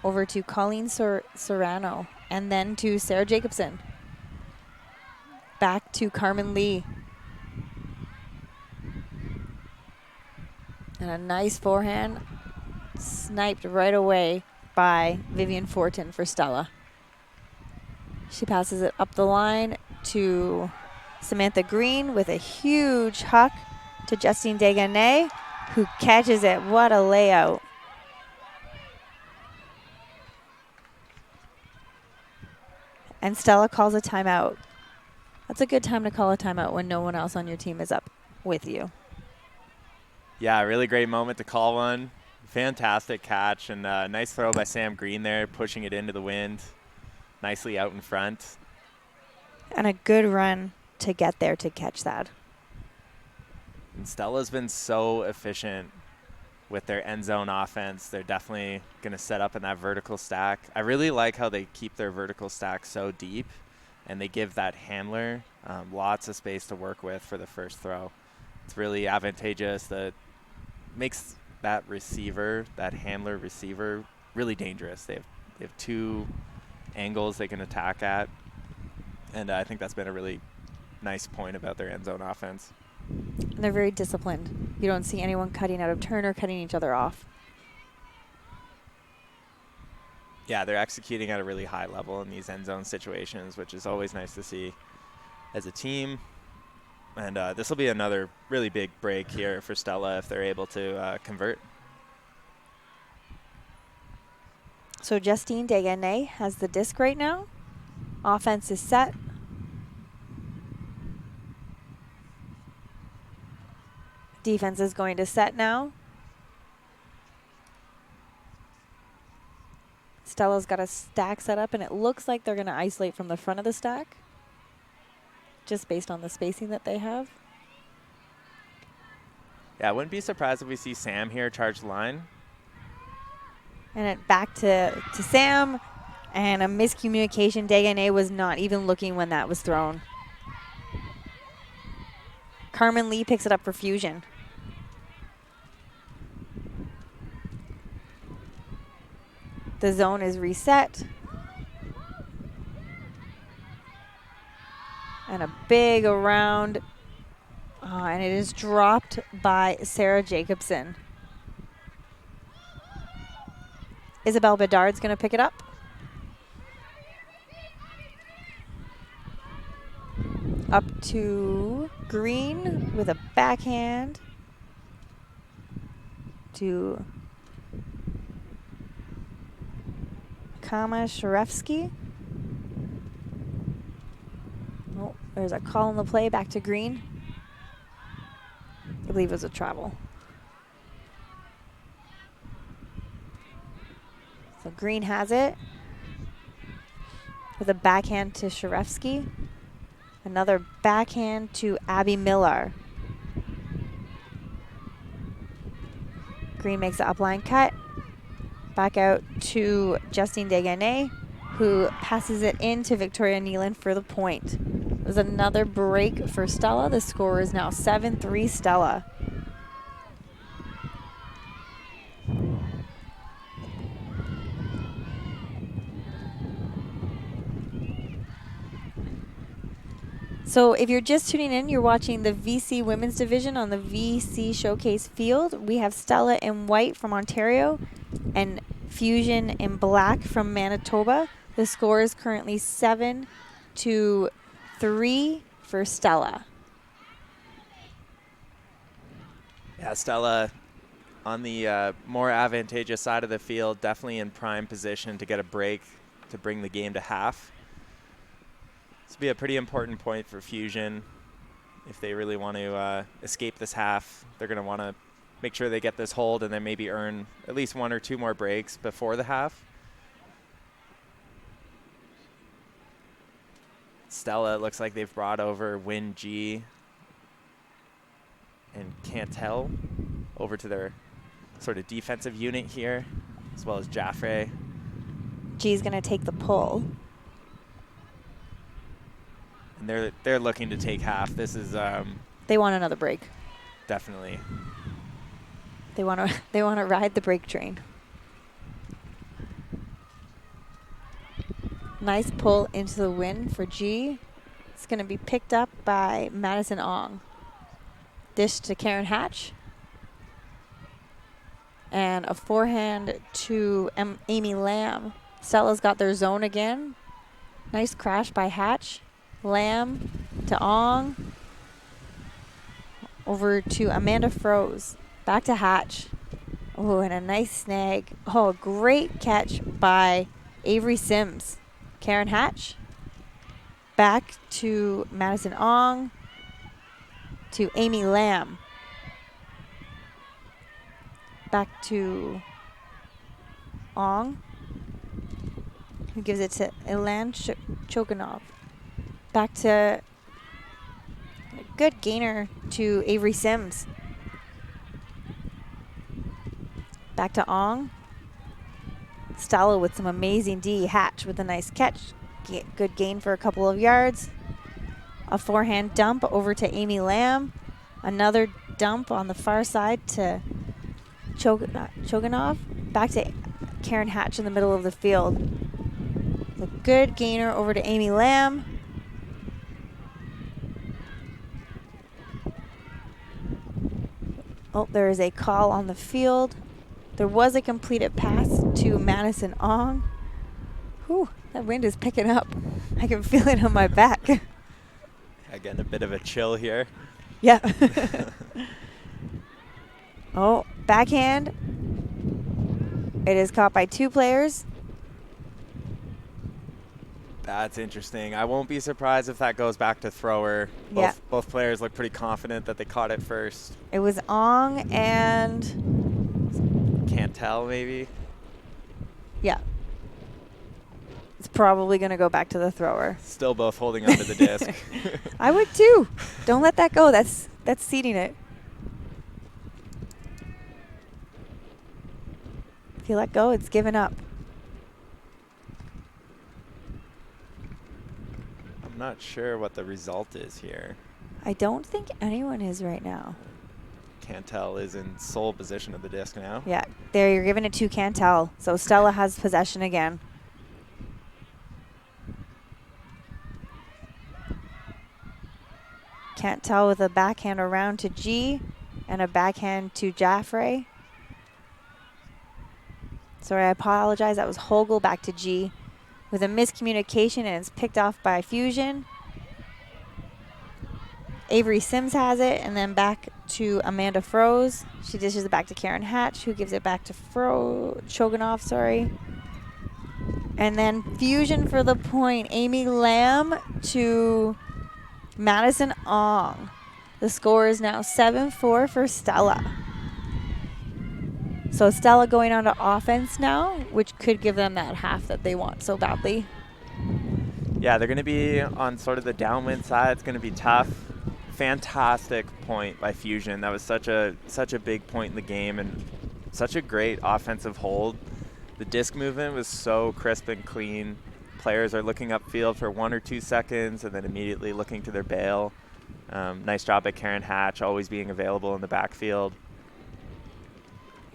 Over to Colleen Serrano. And then to Sarah Jacobson. Back to Carmen Lee. And a nice forehand. Sniped right away by Vivian Fortin for Stella. She passes it up the line to Samantha Green with a huge huck to Justine Deganay, who catches it. What a layout. And Stella calls a timeout. That's a good time to call a timeout when no one else on your team is up with you. Yeah, really great moment to call one. Fantastic catch and nice throw by Sam Green there, pushing it into the wind. Nicely out in front. And a good run to get there to catch that. And Stella's been so efficient with their end zone offense. They're definitely going to set up in that vertical stack. I really like how they keep their vertical stack so deep, and they give that handler lots of space to work with for the first throw. It's really advantageous. That makes that receiver, that handler receiver, really dangerous. They have two angles they can attack at, and I think that's been a really nice point about their end zone offense. And they're very disciplined. You don't see anyone cutting out of turn or cutting each other off. Yeah, they're executing at a really high level in these end zone situations, which is always nice to see as a team. And this will be another really big break here for Stella if they're able to convert. So Justine Deganay has the disc right now. Offense is set. Defense is going to set now. Stella's got a stack set up, and it looks like they're going to isolate from the front of the stack, just based on the spacing that they have. Yeah, I wouldn't be surprised if we see Sam here charge the line. And it back to Sam, and a miscommunication. Deganay was not even looking when that was thrown. Carmen Lee picks it up for Fusion. The zone is reset. And a big around. And it is dropped by Sarah Jacobson. Isabel Bedard's going to pick it up. Up to Green with a backhand to Kama Sharevsky. Oh, there's a call on the play back to Green. I believe it was a travel. So Green has it with a backhand to Sharevsky. Another backhand to Abby Miller. Green makes the upline cut. Back out to Justine Deganay, who passes it in to Victoria Nealon for the point. There's another break for Stella. The score is now 7-3 Stella. So if you're just tuning in, you're watching the VC Women's Division on the VC Showcase field. We have Stella in white from Ontario and Fusion in black from Manitoba. The score is currently 7-3 for Stella. Yeah, Stella on the more advantageous side of the field, definitely in prime position to get a break to bring the game to half. This will be a pretty important point for Fusion. If they really want to escape this half, they're going to want to make sure they get this hold and then maybe earn at least 1 or 2 more breaks before the half. Stella, it looks like they've brought over Win G and Cantel over to their sort of defensive unit here, as well as Jaffrey. G's going to take the pull. And they're looking to take half. This is They want another break. definitely. They want to ride the break train. Nice pull into the win for G. It's going to be picked up by Madison Ong. Dish to Karen Hatch. And a forehand to Amy Lamb. Stella's got their zone again. Nice crash by Hatch. Lamb to Ong. Over to Amanda Froze. Back to Hatch. Oh, and a nice snag. Oh, a great catch by Avery Sims. Karen Hatch. Back to Madison Ong. To Amy Lamb. Back to Ong. Who gives it to Ilan Chokanov. Back to a good gainer to Avery Sims. Back to Ong. Stella with some amazing D. Hatch with a nice catch. Good gain for a couple of yards. A forehand dump over to Amy Lamb. Another dump on the far side to Choganov. Back to Karen Hatch in the middle of the field. A good gainer over to Amy Lamb. Oh, there is a call on the field. There was a completed pass to Madison Ong. Whew, that wind is picking up. I can feel it on my back. Again, a bit of a chill here. Yeah. Oh, backhand. It is caught by 2 players. That's interesting. I won't be surprised if that goes back to thrower. Both players look pretty confident that they caught it first. It was Ong and... Can't tell, maybe. Yeah. It's probably going to go back to the thrower. Still both holding onto the disc. I would too. Don't let that go. That's seeding it. If you let go, it's given up. I'm not sure what the result is here. I don't think anyone is right now. Cantel is in sole position of the disc now. Yeah, there you're giving it to Cantel. So Stella has possession again. Cantel with a backhand around to G and a backhand to Jaffray. Sorry, I apologize. That was Hogel back to G with a miscommunication, and it's picked off by Fusion. Avery Sims has it, and then back to Amanda Froze. She dishes it back to Karen Hatch, who gives it back to Choganov, sorry. And then Fusion for the point. Amy Lamb to Madison Ong. The score is now 7-4 for Stella. So Stella going on to offense now, which could give them that half that they want so badly. Yeah, they're going to be on sort of the downwind side. It's going to be tough. Fantastic point by Fusion. That was such a big point in the game and such a great offensive hold. The disc movement was so crisp and clean. Players are looking upfield for 1 or 2 seconds and then immediately looking to their bail. Nice job by Karen Hatch, always being available in the backfield.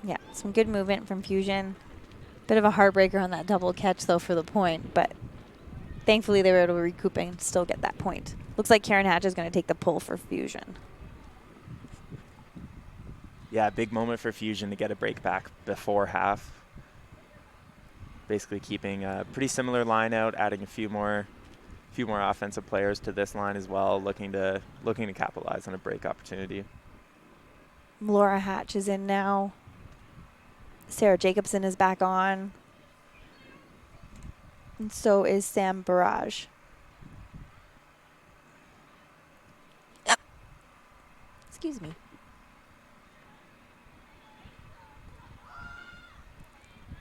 Yeah, some good movement from Fusion. Bit of a heartbreaker on that double catch, though, for the point, but thankfully they were able to recoup and still get that point. Looks like Karen Hatch is going to take the pull for Fusion. Yeah, big moment for Fusion to get a break back before half. Basically keeping a pretty similar line out, adding a few more offensive players to this line as well, looking to capitalize on a break opportunity. Laura Hatch is in now. Sarah Jacobson is back on. And so is Sam Barrage. Excuse me.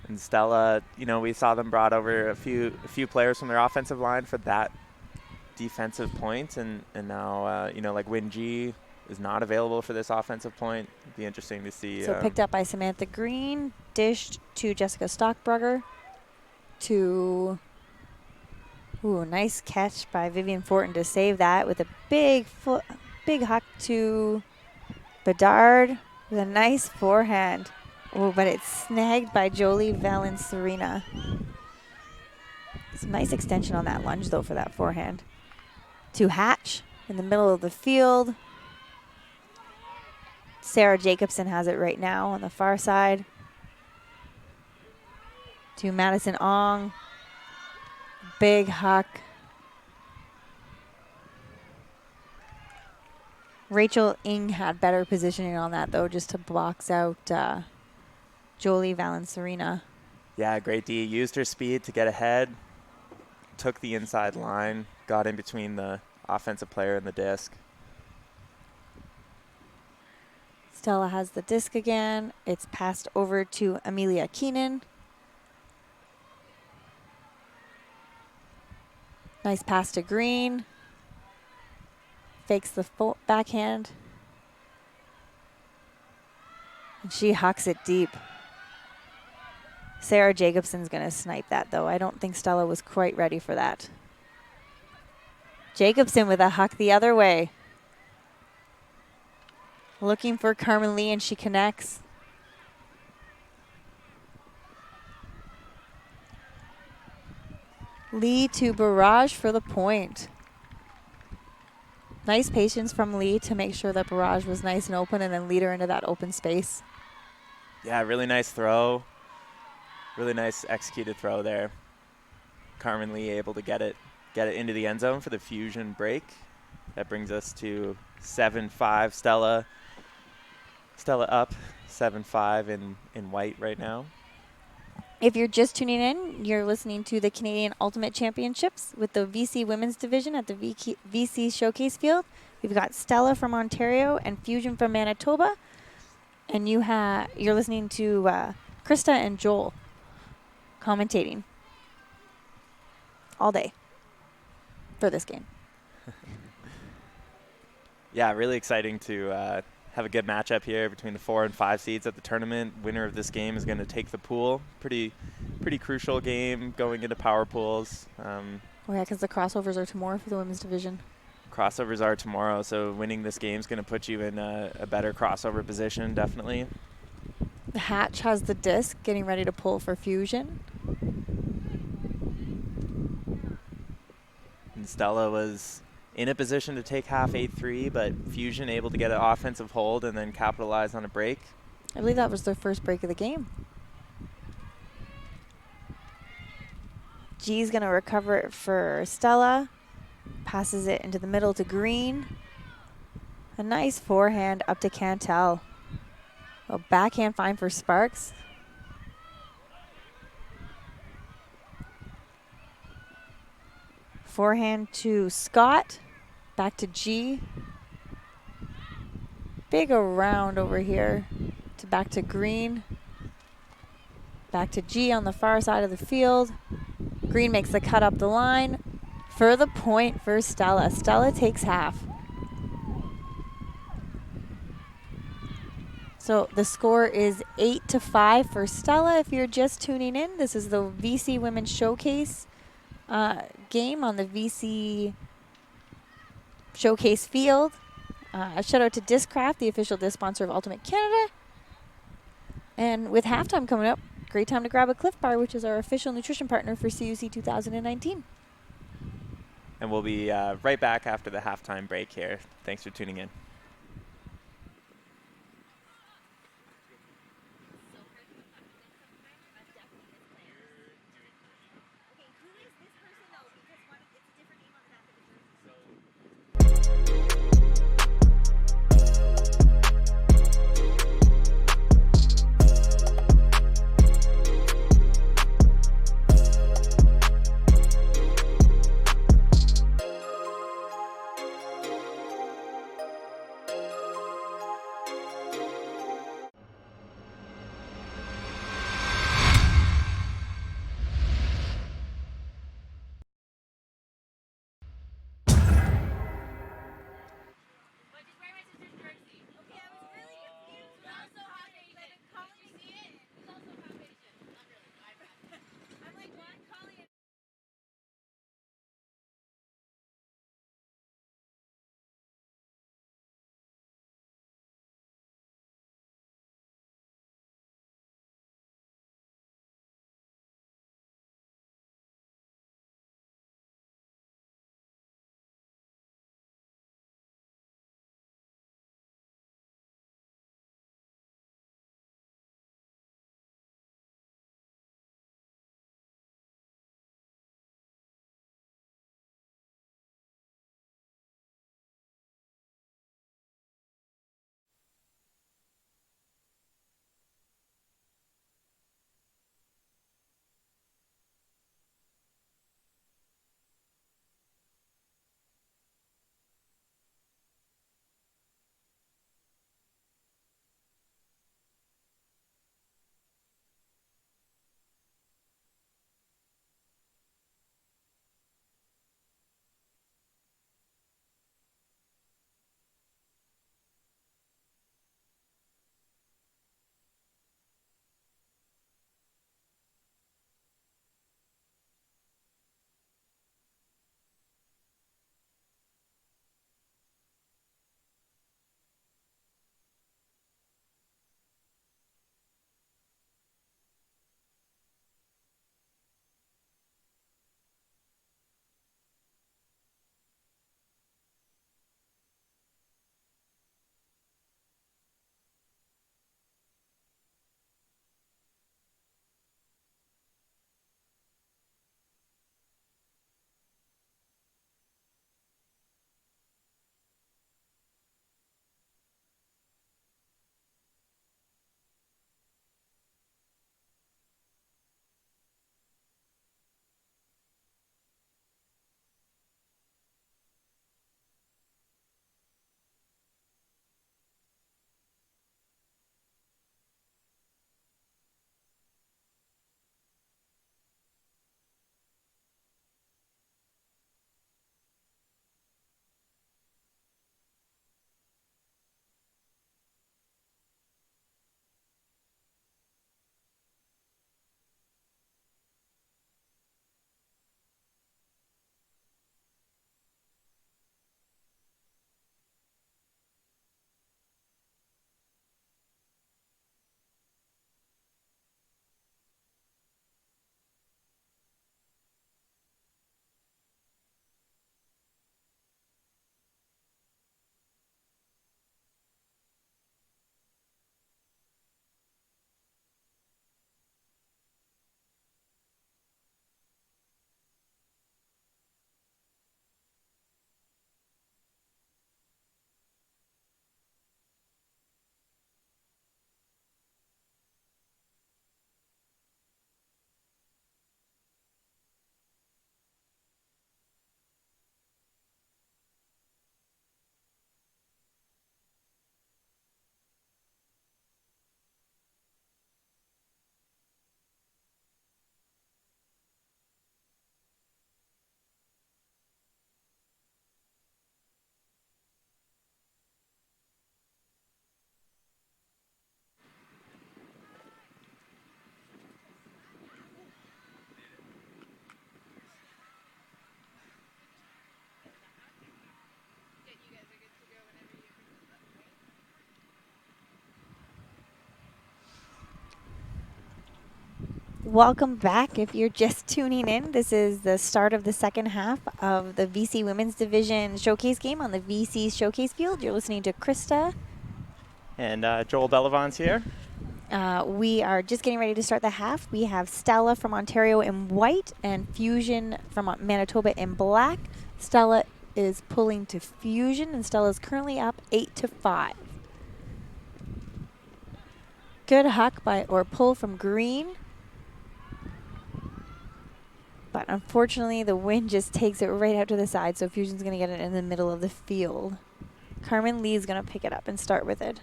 And Stella, we saw them brought over a few players from their offensive line for that defensive point, and now like Win G is not available for this offensive point. It'd be interesting to see. So picked up by Samantha Green, dished to Jessica Stockbrugger, to nice catch by Vivian Fortin to save that with a big huck to Bedard with a nice forehand. Oh, but it's snagged by Jolie Valencerina. Some nice extension on that lunge, though, for that forehand. To Hatch in the middle of the field. Sarah Jacobson has it right now on the far side. To Madison Ong. Big huck. Rachel Ng had better positioning on that, though, just to box out Jolie Valencerina. Yeah, great D. Used her speed to get ahead. Took the inside line. Got in between the offensive player and the disc. Stella has the disc again. It's passed over to Amelia Keenan. Nice pass to Green. Fakes the backhand. And she hucks it deep. Sarah Jacobson's going to snipe that, though. I don't think Stella was quite ready for that. Jacobson with a huck the other way. Looking for Carmen Lee, and she connects. Lee to Barrage for the point. Nice patience from Lee to make sure that Barrage was nice and open and then lead her into that open space. Yeah, really nice throw. Really nice executed throw there. Carmen Lee able to get it into the end zone for the Fusion break. That brings us to 7-5. Stella up 7-5 in white right now. If you're just tuning in, you're listening to the Canadian Ultimate Championships with the VC Women's Division at the VC Showcase Field. We've got Stella from Ontario and Fusion from Manitoba. And you're listening to Krista and Joel commentating. all day for this game. Yeah, really exciting to have a good matchup here between the 4 and 5 seeds at the tournament. Winner of this game is going to take the pool. Pretty crucial game going into power pools. Oh, yeah, because the crossovers are tomorrow for the women's division. Crossovers are tomorrow, so winning this game is going to put you in a better crossover position, definitely. The Hatch has the disc, getting ready to pull for Fusion. And Stella was in a position to take half 8-3, but Fusion able to get an offensive hold and then capitalize on a break. I believe that was their first break of the game. G's going to recover it for Stella. Passes it into the middle to Green. A nice forehand up to Cantel. A backhand fine for Sparks. Forehand to Scott. Back to G. Big around over here. Back to Green. Back to G on the far side of the field. Green makes the cut up the line. For the point for Stella. Stella takes half. So the score is 8-5 for Stella. If you're just tuning in, this is the VC Women's Showcase game on the VC Showcase field. A shout out to Discraft, the official disc sponsor of Ultimate Canada. And with halftime coming up, great time to grab a Cliff Bar, which is our official nutrition partner for CUC 2019. And we'll be right back after the halftime break here. Thanks for tuning in. Welcome back. If you're just tuning in, this is the start of the second half of the VC Women's Division Showcase game on the VC Showcase field. You're listening to Krista. And Joel Bellavon's here. We are just getting ready to start the half. We have Stella from Ontario in white and Fusion from Manitoba in black. Stella is pulling to Fusion, and Stella is currently up 8-5. Good huck or pull from green. But unfortunately, the wind just takes it right out to the side, so Fusion's going to get it in the middle of the field. Carmen Lee is going to pick it up and start with it.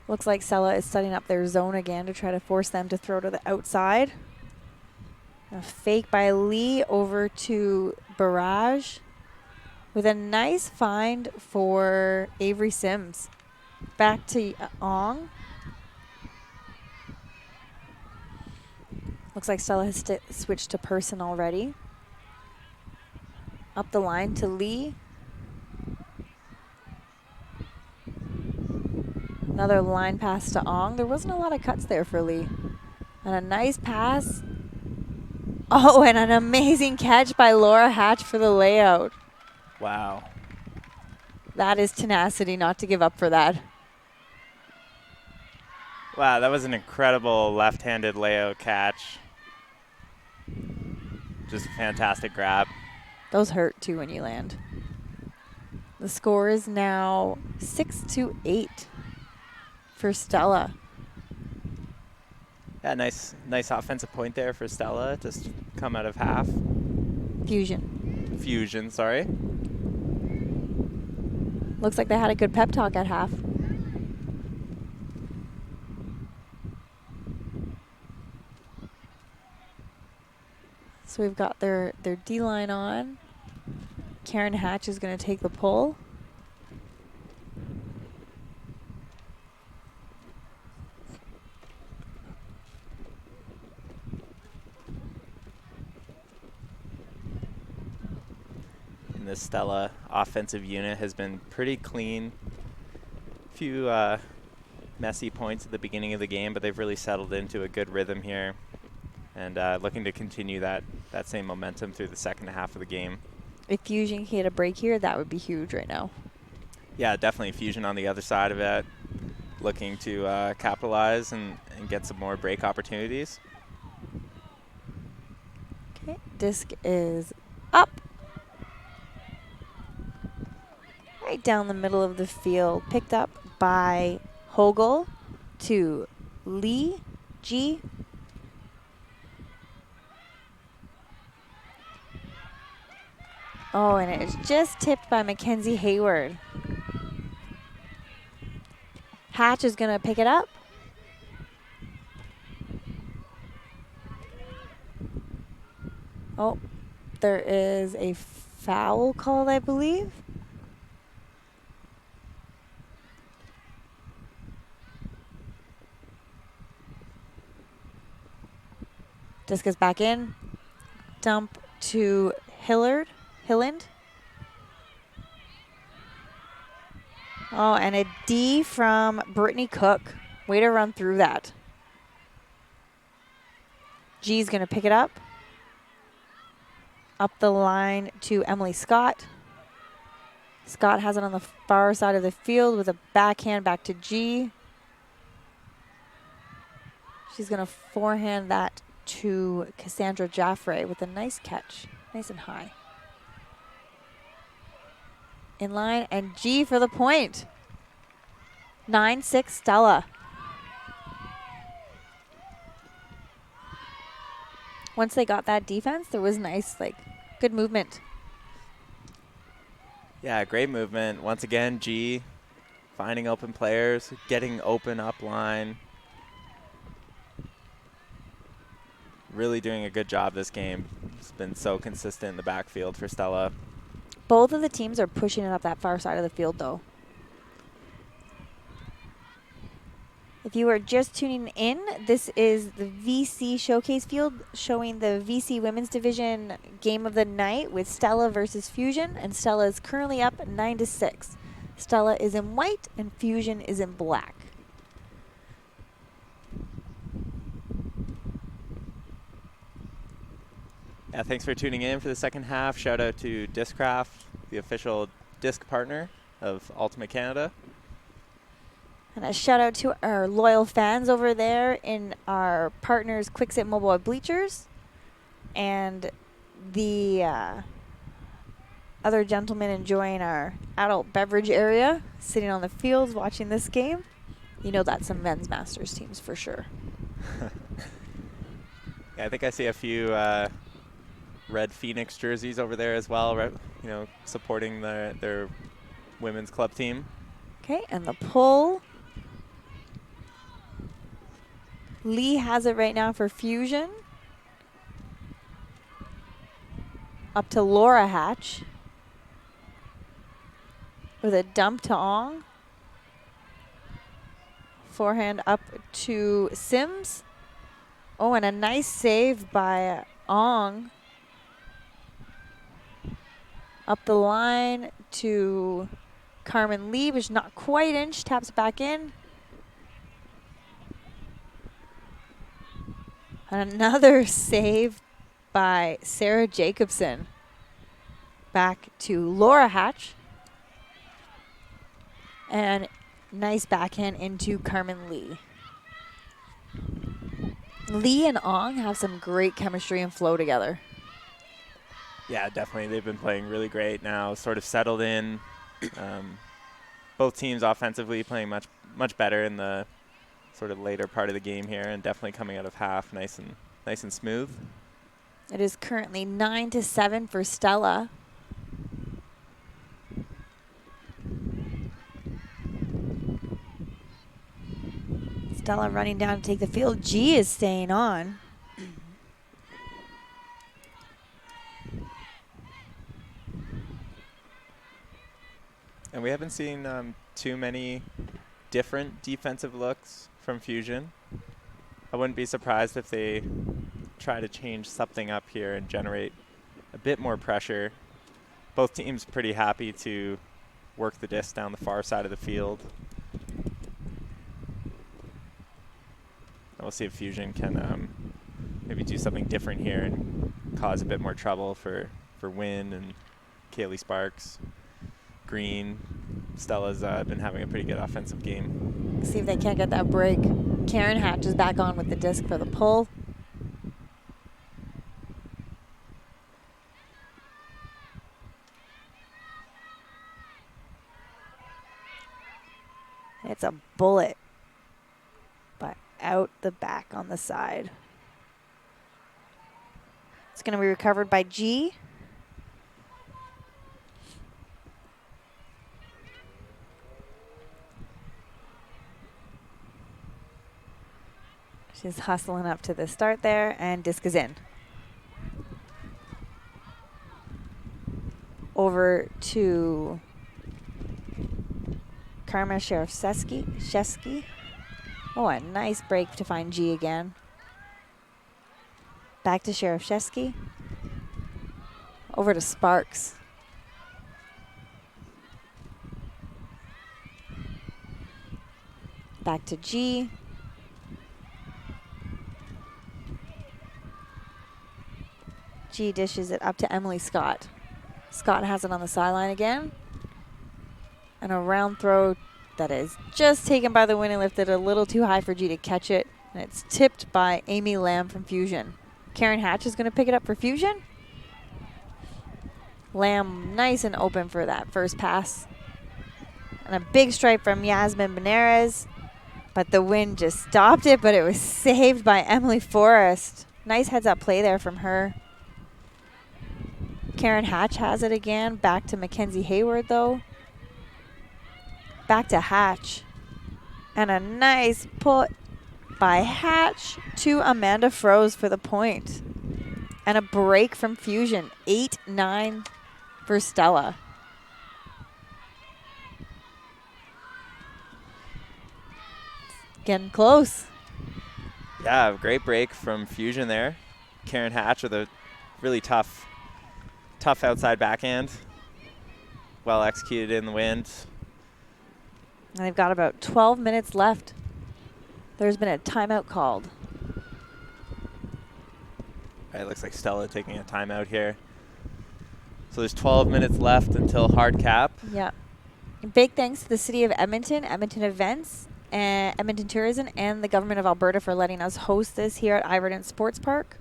Looks like Stella is setting up their zone again to try to force them to throw to the outside. A fake by Lee over to Barrage with a nice find for Avery Sims. Back to Ong. Looks like Stella has switched to person already. Up the line to Lee. Another line pass to Ong. There wasn't a lot of cuts there for Lee. And a nice pass. Oh, and an amazing catch by Laura Hatch for the layout. Wow. That is tenacity not to give up for that. Wow, that was an incredible left-handed layout catch. Just a fantastic grab. Those hurt too when you land. The score is now 6-8 for Stella. Yeah, nice offensive point there for Stella. Just come out of half. Fusion, sorry. Looks like they had a good pep talk at half. So we've got their D-line on. Karen Hatch is going to take the pull. And the Stella offensive unit has been pretty clean. A few messy points at the beginning of the game, but they've really settled into a good rhythm here. And looking to continue that same momentum through the second half of the game. If Fusion can get a break here, that would be huge right now. Yeah, definitely Fusion on the other side of it, looking to capitalize and get some more break opportunities. Okay, disc is up. Right down the middle of the field, picked up by Hogel to Lee, G. Oh, and it is just tipped by Mackenzie Hayward. Hatch is going to pick it up. Oh, there is a foul called, I believe. Disc is back in. Dump to Hilland. Oh, and a D from Brittany Cook. Way to run through that. G's going to pick it up. Up the line to Emily Scott. Scott has it on the far side of the field with a backhand back to G. She's going to forehand that to Cassandra Jaffray with a nice catch. Nice and high. In line, and G for the point. 9-6 Stella. Once they got that defense, there was nice, good movement. Yeah, great movement. Once again, G finding open players, getting open up line. Really doing a good job this game. It's been so consistent in the backfield for Stella. Both of the teams are pushing it up that far side of the field, though. If you are just tuning in, this is the VC Showcase field showing the VC Women's Division game of the night with Stella versus Fusion, and Stella is currently up 9-6. Stella is in white and Fusion is in black. Yeah, thanks for tuning in for the second half. Shout out to Discraft, the official disc partner of Ultimate Canada. And a shout out to our loyal fans over there in our partners Quicksit Mobile Bleachers and the other gentlemen enjoying our adult beverage area, sitting on the fields watching this game. You know that's some men's Masters teams for sure. Yeah, I think I see a few Red Phoenix jerseys over there as well, right, you know, supporting their women's club team. Okay, and the pull. Lee has it right now for Fusion. Up to Laura Hatch. With a dump to Ong. Forehand up to Sims. Oh, and a nice save by Ong. Up the line to Carmen Lee, which is not quite in. She taps back in. Another save by Sarah Jacobson. Back to Laura Hatch. And nice backhand into Carmen Lee. Lee and Ong have some great chemistry and flow together. Yeah, definitely. They've been playing really great now, sort of settled in. Both teams offensively playing much better in the sort of later part of the game here, and definitely coming out of half nice and smooth. It is currently 9-7 for Stella. Stella running down to take the field. G is staying on. And we haven't seen too many different defensive looks from Fusion. I wouldn't be surprised if they try to change something up here and generate a bit more pressure. Both teams pretty happy to work the disc down the far side of the field. And we'll see if Fusion can maybe do something different here and cause a bit more trouble for Wynn and Kaylee Sparks. Green. Stella's been having a pretty good offensive game. See if they can't get that break. Karen Hatch is back on with the disc for the pull. It's a bullet, but out the back on the side. It's going to be recovered by G. She's hustling up to the start there, and disc is in. Over to Karma Shevsky. Oh, a nice break to find G again. Back to Sheriff Shesky. Over to Sparks. Back to G. G dishes it up to Emily Scott. Scott has it on the sideline again. And a round throw that is just taken by the win and lifted a little too high for G to catch it. And it's tipped by Amy Lamb from Fusion. Karen Hatch is going to pick it up for Fusion. Lamb nice and open for that first pass. And a big strike from Yasmin Benares. But the wind just stopped it, but it was saved by Emily Forrest. Nice heads-up play there from her. Karen Hatch has it again. Back to Mackenzie Hayward, though. Back to Hatch. And a nice put by Hatch to Amanda Froese for the point. And a break from Fusion. 8-9 for Stella. Getting close. Yeah, great break from Fusion there. Karen Hatch with a really tough outside backhand. Well executed in the wind. And they've got about 12 minutes left. There's been a timeout called. All right, looks like Stella taking a timeout here. So there's 12 minutes left until hard cap. Yeah. Big thanks to the City of Edmonton, Edmonton Events, and Edmonton Tourism, and the Government of Alberta for letting us host this here at Ivor Dent Sports Park.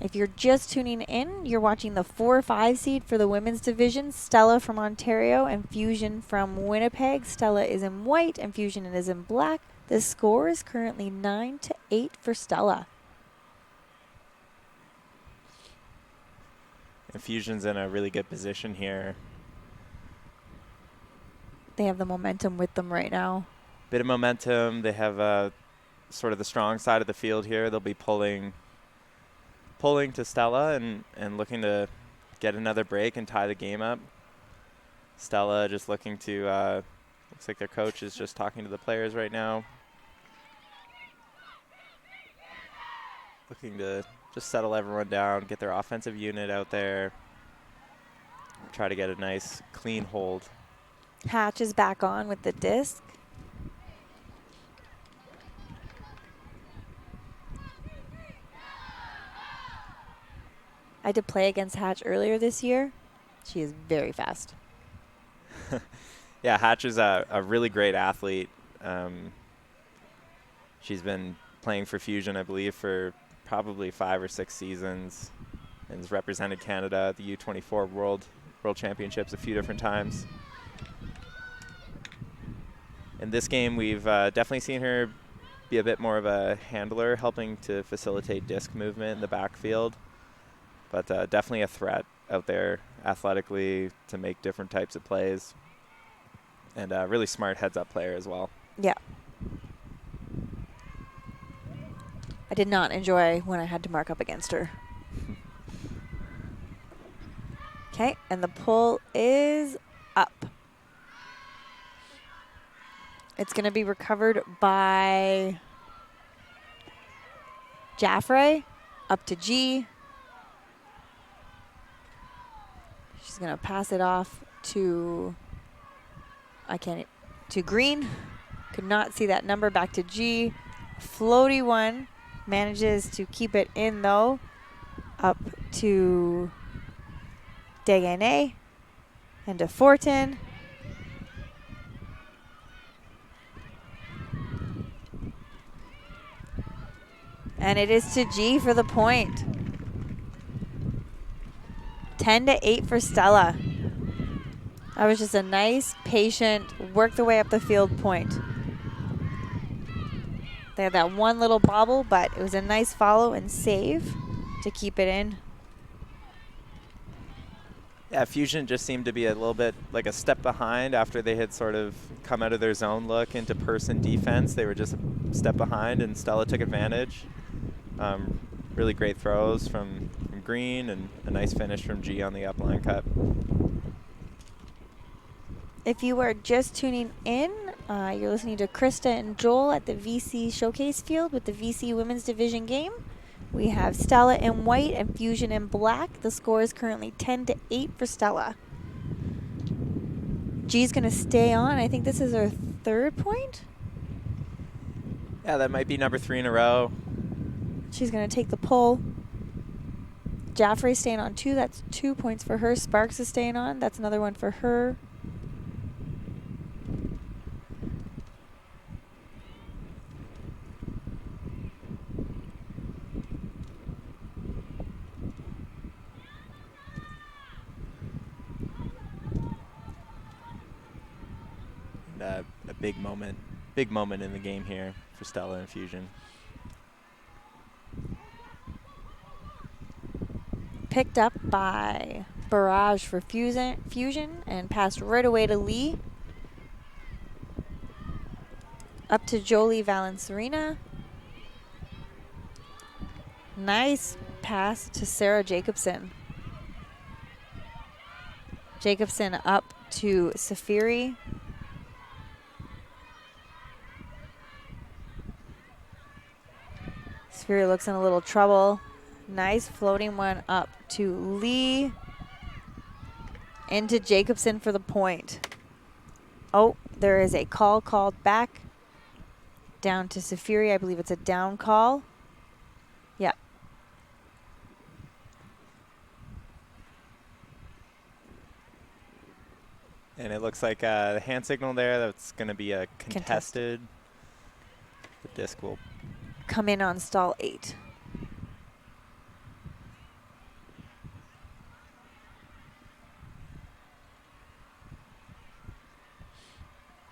If you're just tuning in, you're watching the 4-5 seed for the women's division. Stella from Ontario and Fusion from Winnipeg. Stella is in white and Fusion is in black. The score is currently 9-8 for Stella. And Fusion's in a really good position here. They have the momentum with them right now. Bit of momentum. They have sort of the strong side of the field here. They'll be pulling to Stella and looking to get another break and tie the game up. Stella just looking to, looks like their coach is just talking to the players right now. Looking to just settle everyone down, get their offensive unit out there, try to get a nice clean hold. Hatch is back on with the disc. I did play against Hatch earlier this year. She is very fast. Yeah, Hatch is a really great athlete. She's been playing for Fusion, I believe, for probably 5 or 6 seasons, and has represented Canada at the U24 World Championships a few different times. In this game, we've definitely seen her be a bit more of a handler, helping to facilitate disc movement in the backfield. But definitely a threat out there athletically to make different types of plays. And a really smart heads-up player as well. Yeah. I did not enjoy when I had to mark up against her. Okay, and the pull is up. It's going to be recovered by Jaffray, up to G. She's going to pass it off to, to Green. Could not see that number, back to G. Floaty one, manages to keep it in though, up to Degane and to Fortin. And it is to G for the point. 10-8 for Stella. That was just a nice, patient, work the way up the field point. They had that one little bobble, but it was a nice follow and save to keep it in. Yeah, Fusion just seemed to be a little bit like a step behind after they had sort of come out of their zone look into person defense. They were just a step behind, and Stella took advantage. Really great throws from Green and a nice finish from G on the upline cut. If you are just tuning in, you're listening to Krista and Joel at the VC Showcase Field with the VC Women's Division game. We have Stella in white and Fusion in black. The score is currently 10-8 for Stella. G's going to stay on. I think this is her third point. Yeah, that might be number 3 in a row. She's going to take the pull. Jaffrey staying on 2. That's 2 points for her. Sparks is staying on. That's another one for her. A big moment in the game here for Stella and Fusion. Picked up by Barrage for Fusion and passed right away to Lee. Up to Jolie Valencerina. Nice pass to Sarah Jacobson. Jacobson up to Safiri. Safiri looks in a little trouble. Nice floating one up to Lee. Into Jacobson for the point. Oh, there is a call called back down to Safiri. I believe it's a down call. Yeah. And it looks like the hand signal there, that's going to be a contested. The disc will come in on stall 8.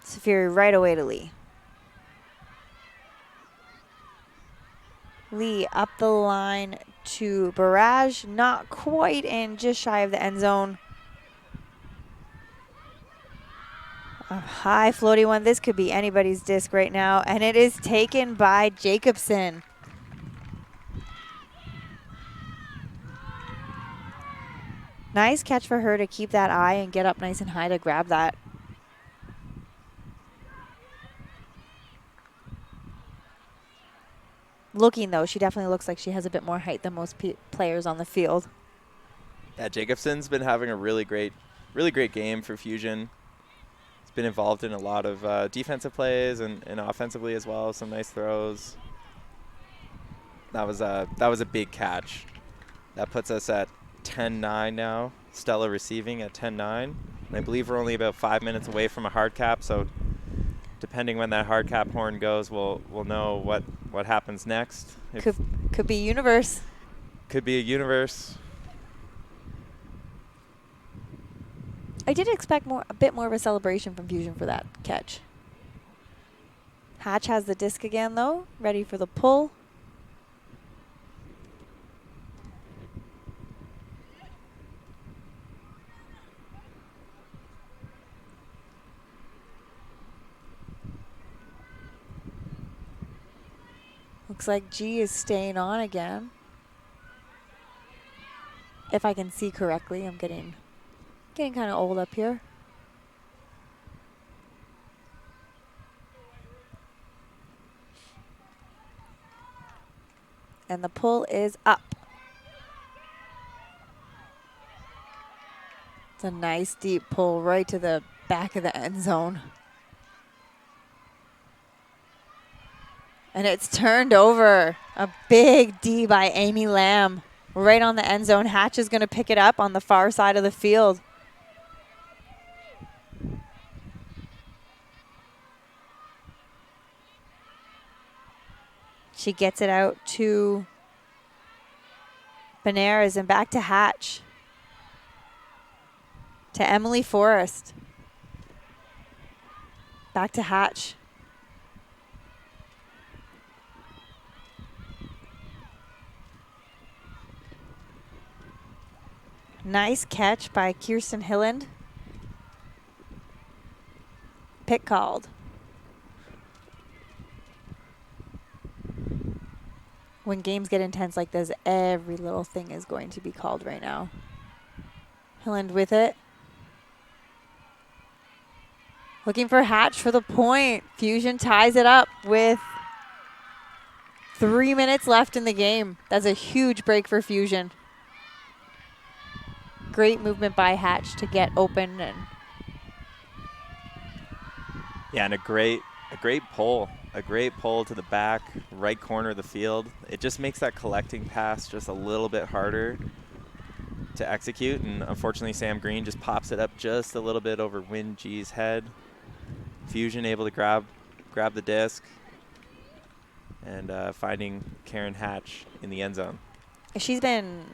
Safiri right away to Lee. Lee up the line to Barrage, not quite in, just shy of the end zone. A high floaty one. This could be anybody's disc right now, and it is taken by Jacobson. Nice catch for her to keep that eye and get up nice and high to grab that. Looking, though, she definitely looks like she has a bit more height than most players on the field. Yeah, Jacobson's been having a really great game for Fusion. He's been involved in a lot of defensive plays and offensively as well. Some nice throws. That was a big catch. That puts us at 10-9 now. Stella receiving at 10-9. And I believe we're only about 5 minutes away from a hard cap, so depending when that hard cap horn goes, we'll know what happens next. Could be universe. Could be a universe. I did expect a bit more of a celebration from Fusion for that catch. Hatch has the disc again, though, ready for the pull. Looks like G is staying on again. If I can see correctly, I'm getting kind of old up here. And the pull is up. It's a nice deep pull right to the back of the end zone. And it's turned over. A big D by Amy Lamb right on the end zone. Hatch is going to pick it up on the far side of the field. She gets it out to Benares and back to Hatch. To Emily Forrest. Back to Hatch. Nice catch by Kirsten Hilland. Pick called. When games get intense like this, every little thing is going to be called right now. Hilland with it. Looking for Hatch for the point. Fusion ties it up with 3 minutes left in the game. That's a huge break for Fusion. Great movement by Hatch to get open. And a great pull. A great pull to the back, right corner of the field. It just makes that collecting pass just a little bit harder to execute. And unfortunately, Sam Green just pops it up just a little bit over Win G's head. Fusion able to grab the disc and finding Karen Hatch in the end zone. She's been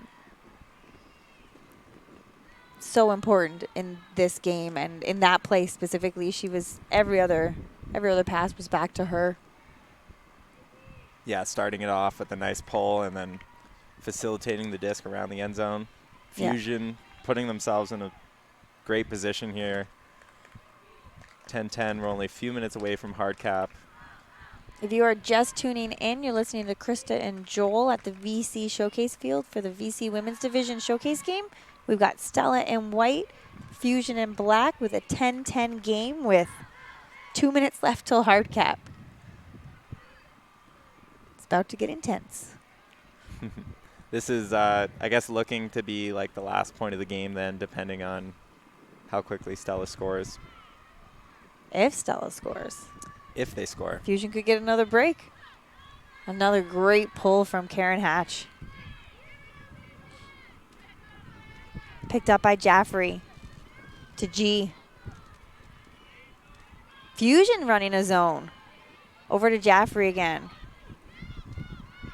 so important in this game and in that play specifically. She was every other pass was back to her. Yeah, starting it off with a nice pull and then facilitating the disc around the end zone. Fusion putting themselves in a great position here. 10-10, we're only a few minutes away from hard cap. If you are just tuning in, you're listening to Krista and Joel at the VC Showcase Field for the VC Women's Division Showcase game. We've got Stella in white, Fusion in black with a 10-10 game with 2 minutes left till hard cap. It's about to get intense. This is, I guess, looking to be like the last point of the game then, depending on how quickly Stella scores. if Stella scores. If they score. Fusion could get another break. Another great pull from Karen Hatch. Picked up by Jaffrey to G. Fusion running a zone. Over to Jaffrey again.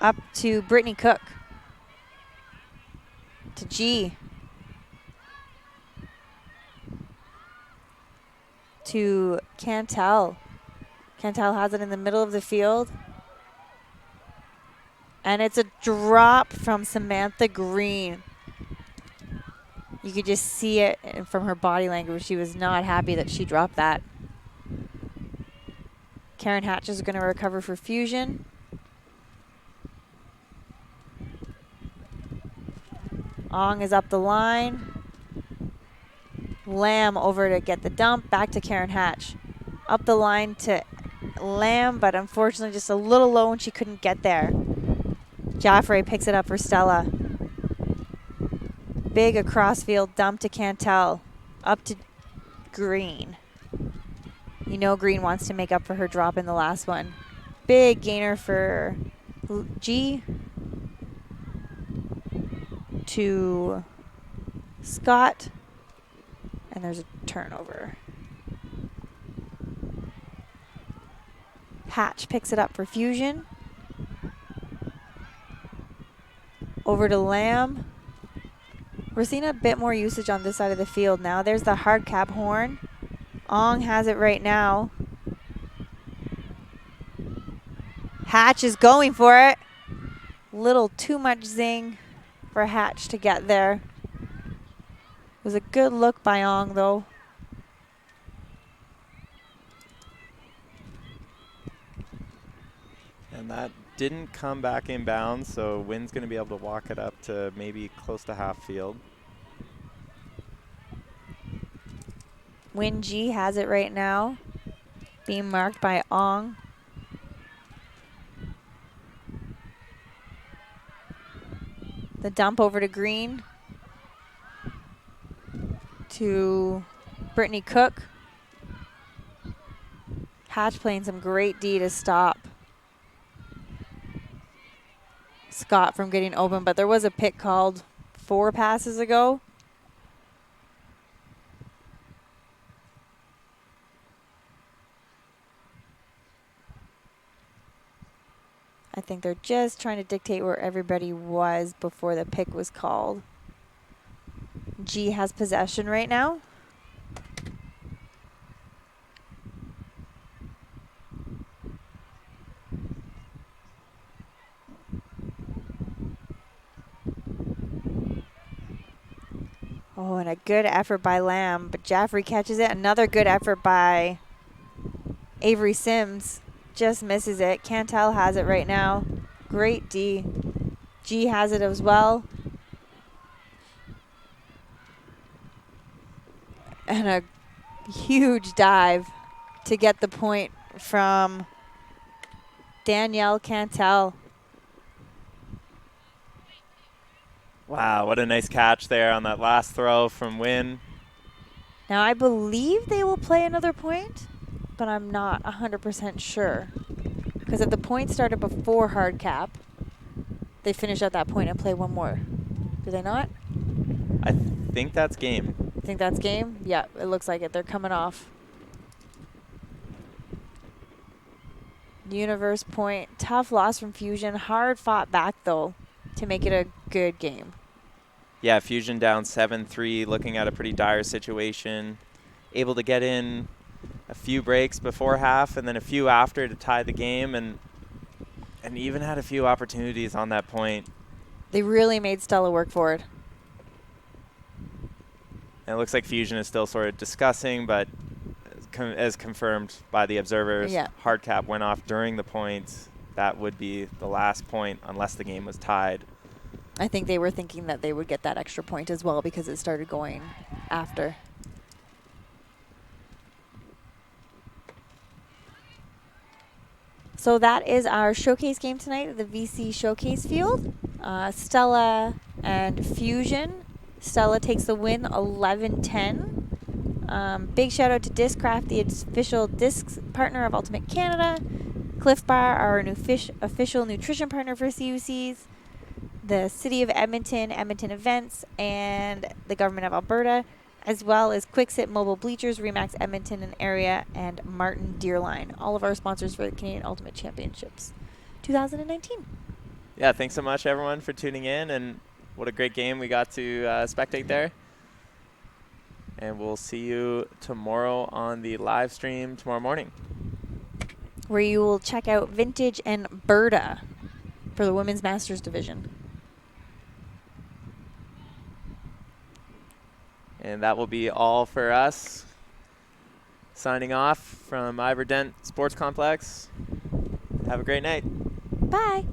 Up to Brittany Cook. To G. To Cantel. Cantel has it in the middle of the field. And it's a drop from Samantha Green. You could just see it from her body language. She was not happy that she dropped that. Karen Hatch is going to recover for Fusion. Ong is up the line. Lamb over to get the dump. Back to Karen Hatch. Up the line to Lamb, but unfortunately just a little low and she couldn't get there. Jaffrey picks it up for Stella. Big across field dump to Cantel. Up to Green. You know Green wants to make up for her drop in the last one. Big gainer for G. To Scott. And there's a turnover. Hatch picks it up for Fusion. Over to Lamb. We're seeing a bit more usage on this side of the field now. There's the hard cap horn. Ong has it right now. Hatch is going for it. Little too much zing for Hatch to get there. It was a good look by Ong though. And that didn't come back in bounds, so Wynn's going to be able to walk it up to maybe close to half field. Wynn G has it right now. Being marked by Ong. The dump over to Green. To Brittany Cook. Hatch playing some great D to stop Scott from getting open, but there was a pick called 4 passes ago. I think they're just trying to dictate where everybody was before the pick was called. G has possession right now. Oh, and a good effort by Lamb, but Jaffrey catches it. Another good effort by Avery Sims. Just misses it. Cantel has it right now. Great D. G has it as well. And a huge dive to get the point from Danielle Cantel. Wow, what a nice catch there on that last throw from Wynn. Now I believe they will play another point, but I'm not 100% sure. Because if the point started before hard cap, they finish at that point and play one more. Do they not? I think that's game. Think that's game? Yeah, it looks like it. They're coming off. Universe point. Tough loss from Fusion. Hard fought back, though, to make it a good game. Yeah, Fusion down 7-3, looking at a pretty dire situation. Able to get in a few breaks before half and then a few after to tie the game, and even had a few opportunities on that point. They really made Stella work for it. And it looks like Fusion is still sort of discussing, but as confirmed by the observers, yeah. Hard cap went off during the points. That would be the last point unless the game was tied. I think they were thinking that they would get that extra point as well because it started going after. So that is our showcase game tonight at the VC Showcase Field. Stella and Fusion. Stella takes the win 11-10. Big shout out to Discraft, the official disc partner of Ultimate Canada. Cliff Bar, our new official nutrition partner for CUCs. The City of Edmonton, Edmonton Events, and the Government of Alberta, as well as Quicksit Mobile Bleachers, Remax Edmonton and Area, and Martin Deerline. All of our sponsors for the Canadian Ultimate Championships 2019. Yeah, thanks so much, everyone, for tuning in, and what a great game we got to spectate there. And we'll see you tomorrow on the live stream tomorrow morning, where you will check out Vintage and Berta for the Women's Masters Division. And that will be all for us. Signing off from Ivor Dent Sports Complex. Have a great night. Bye.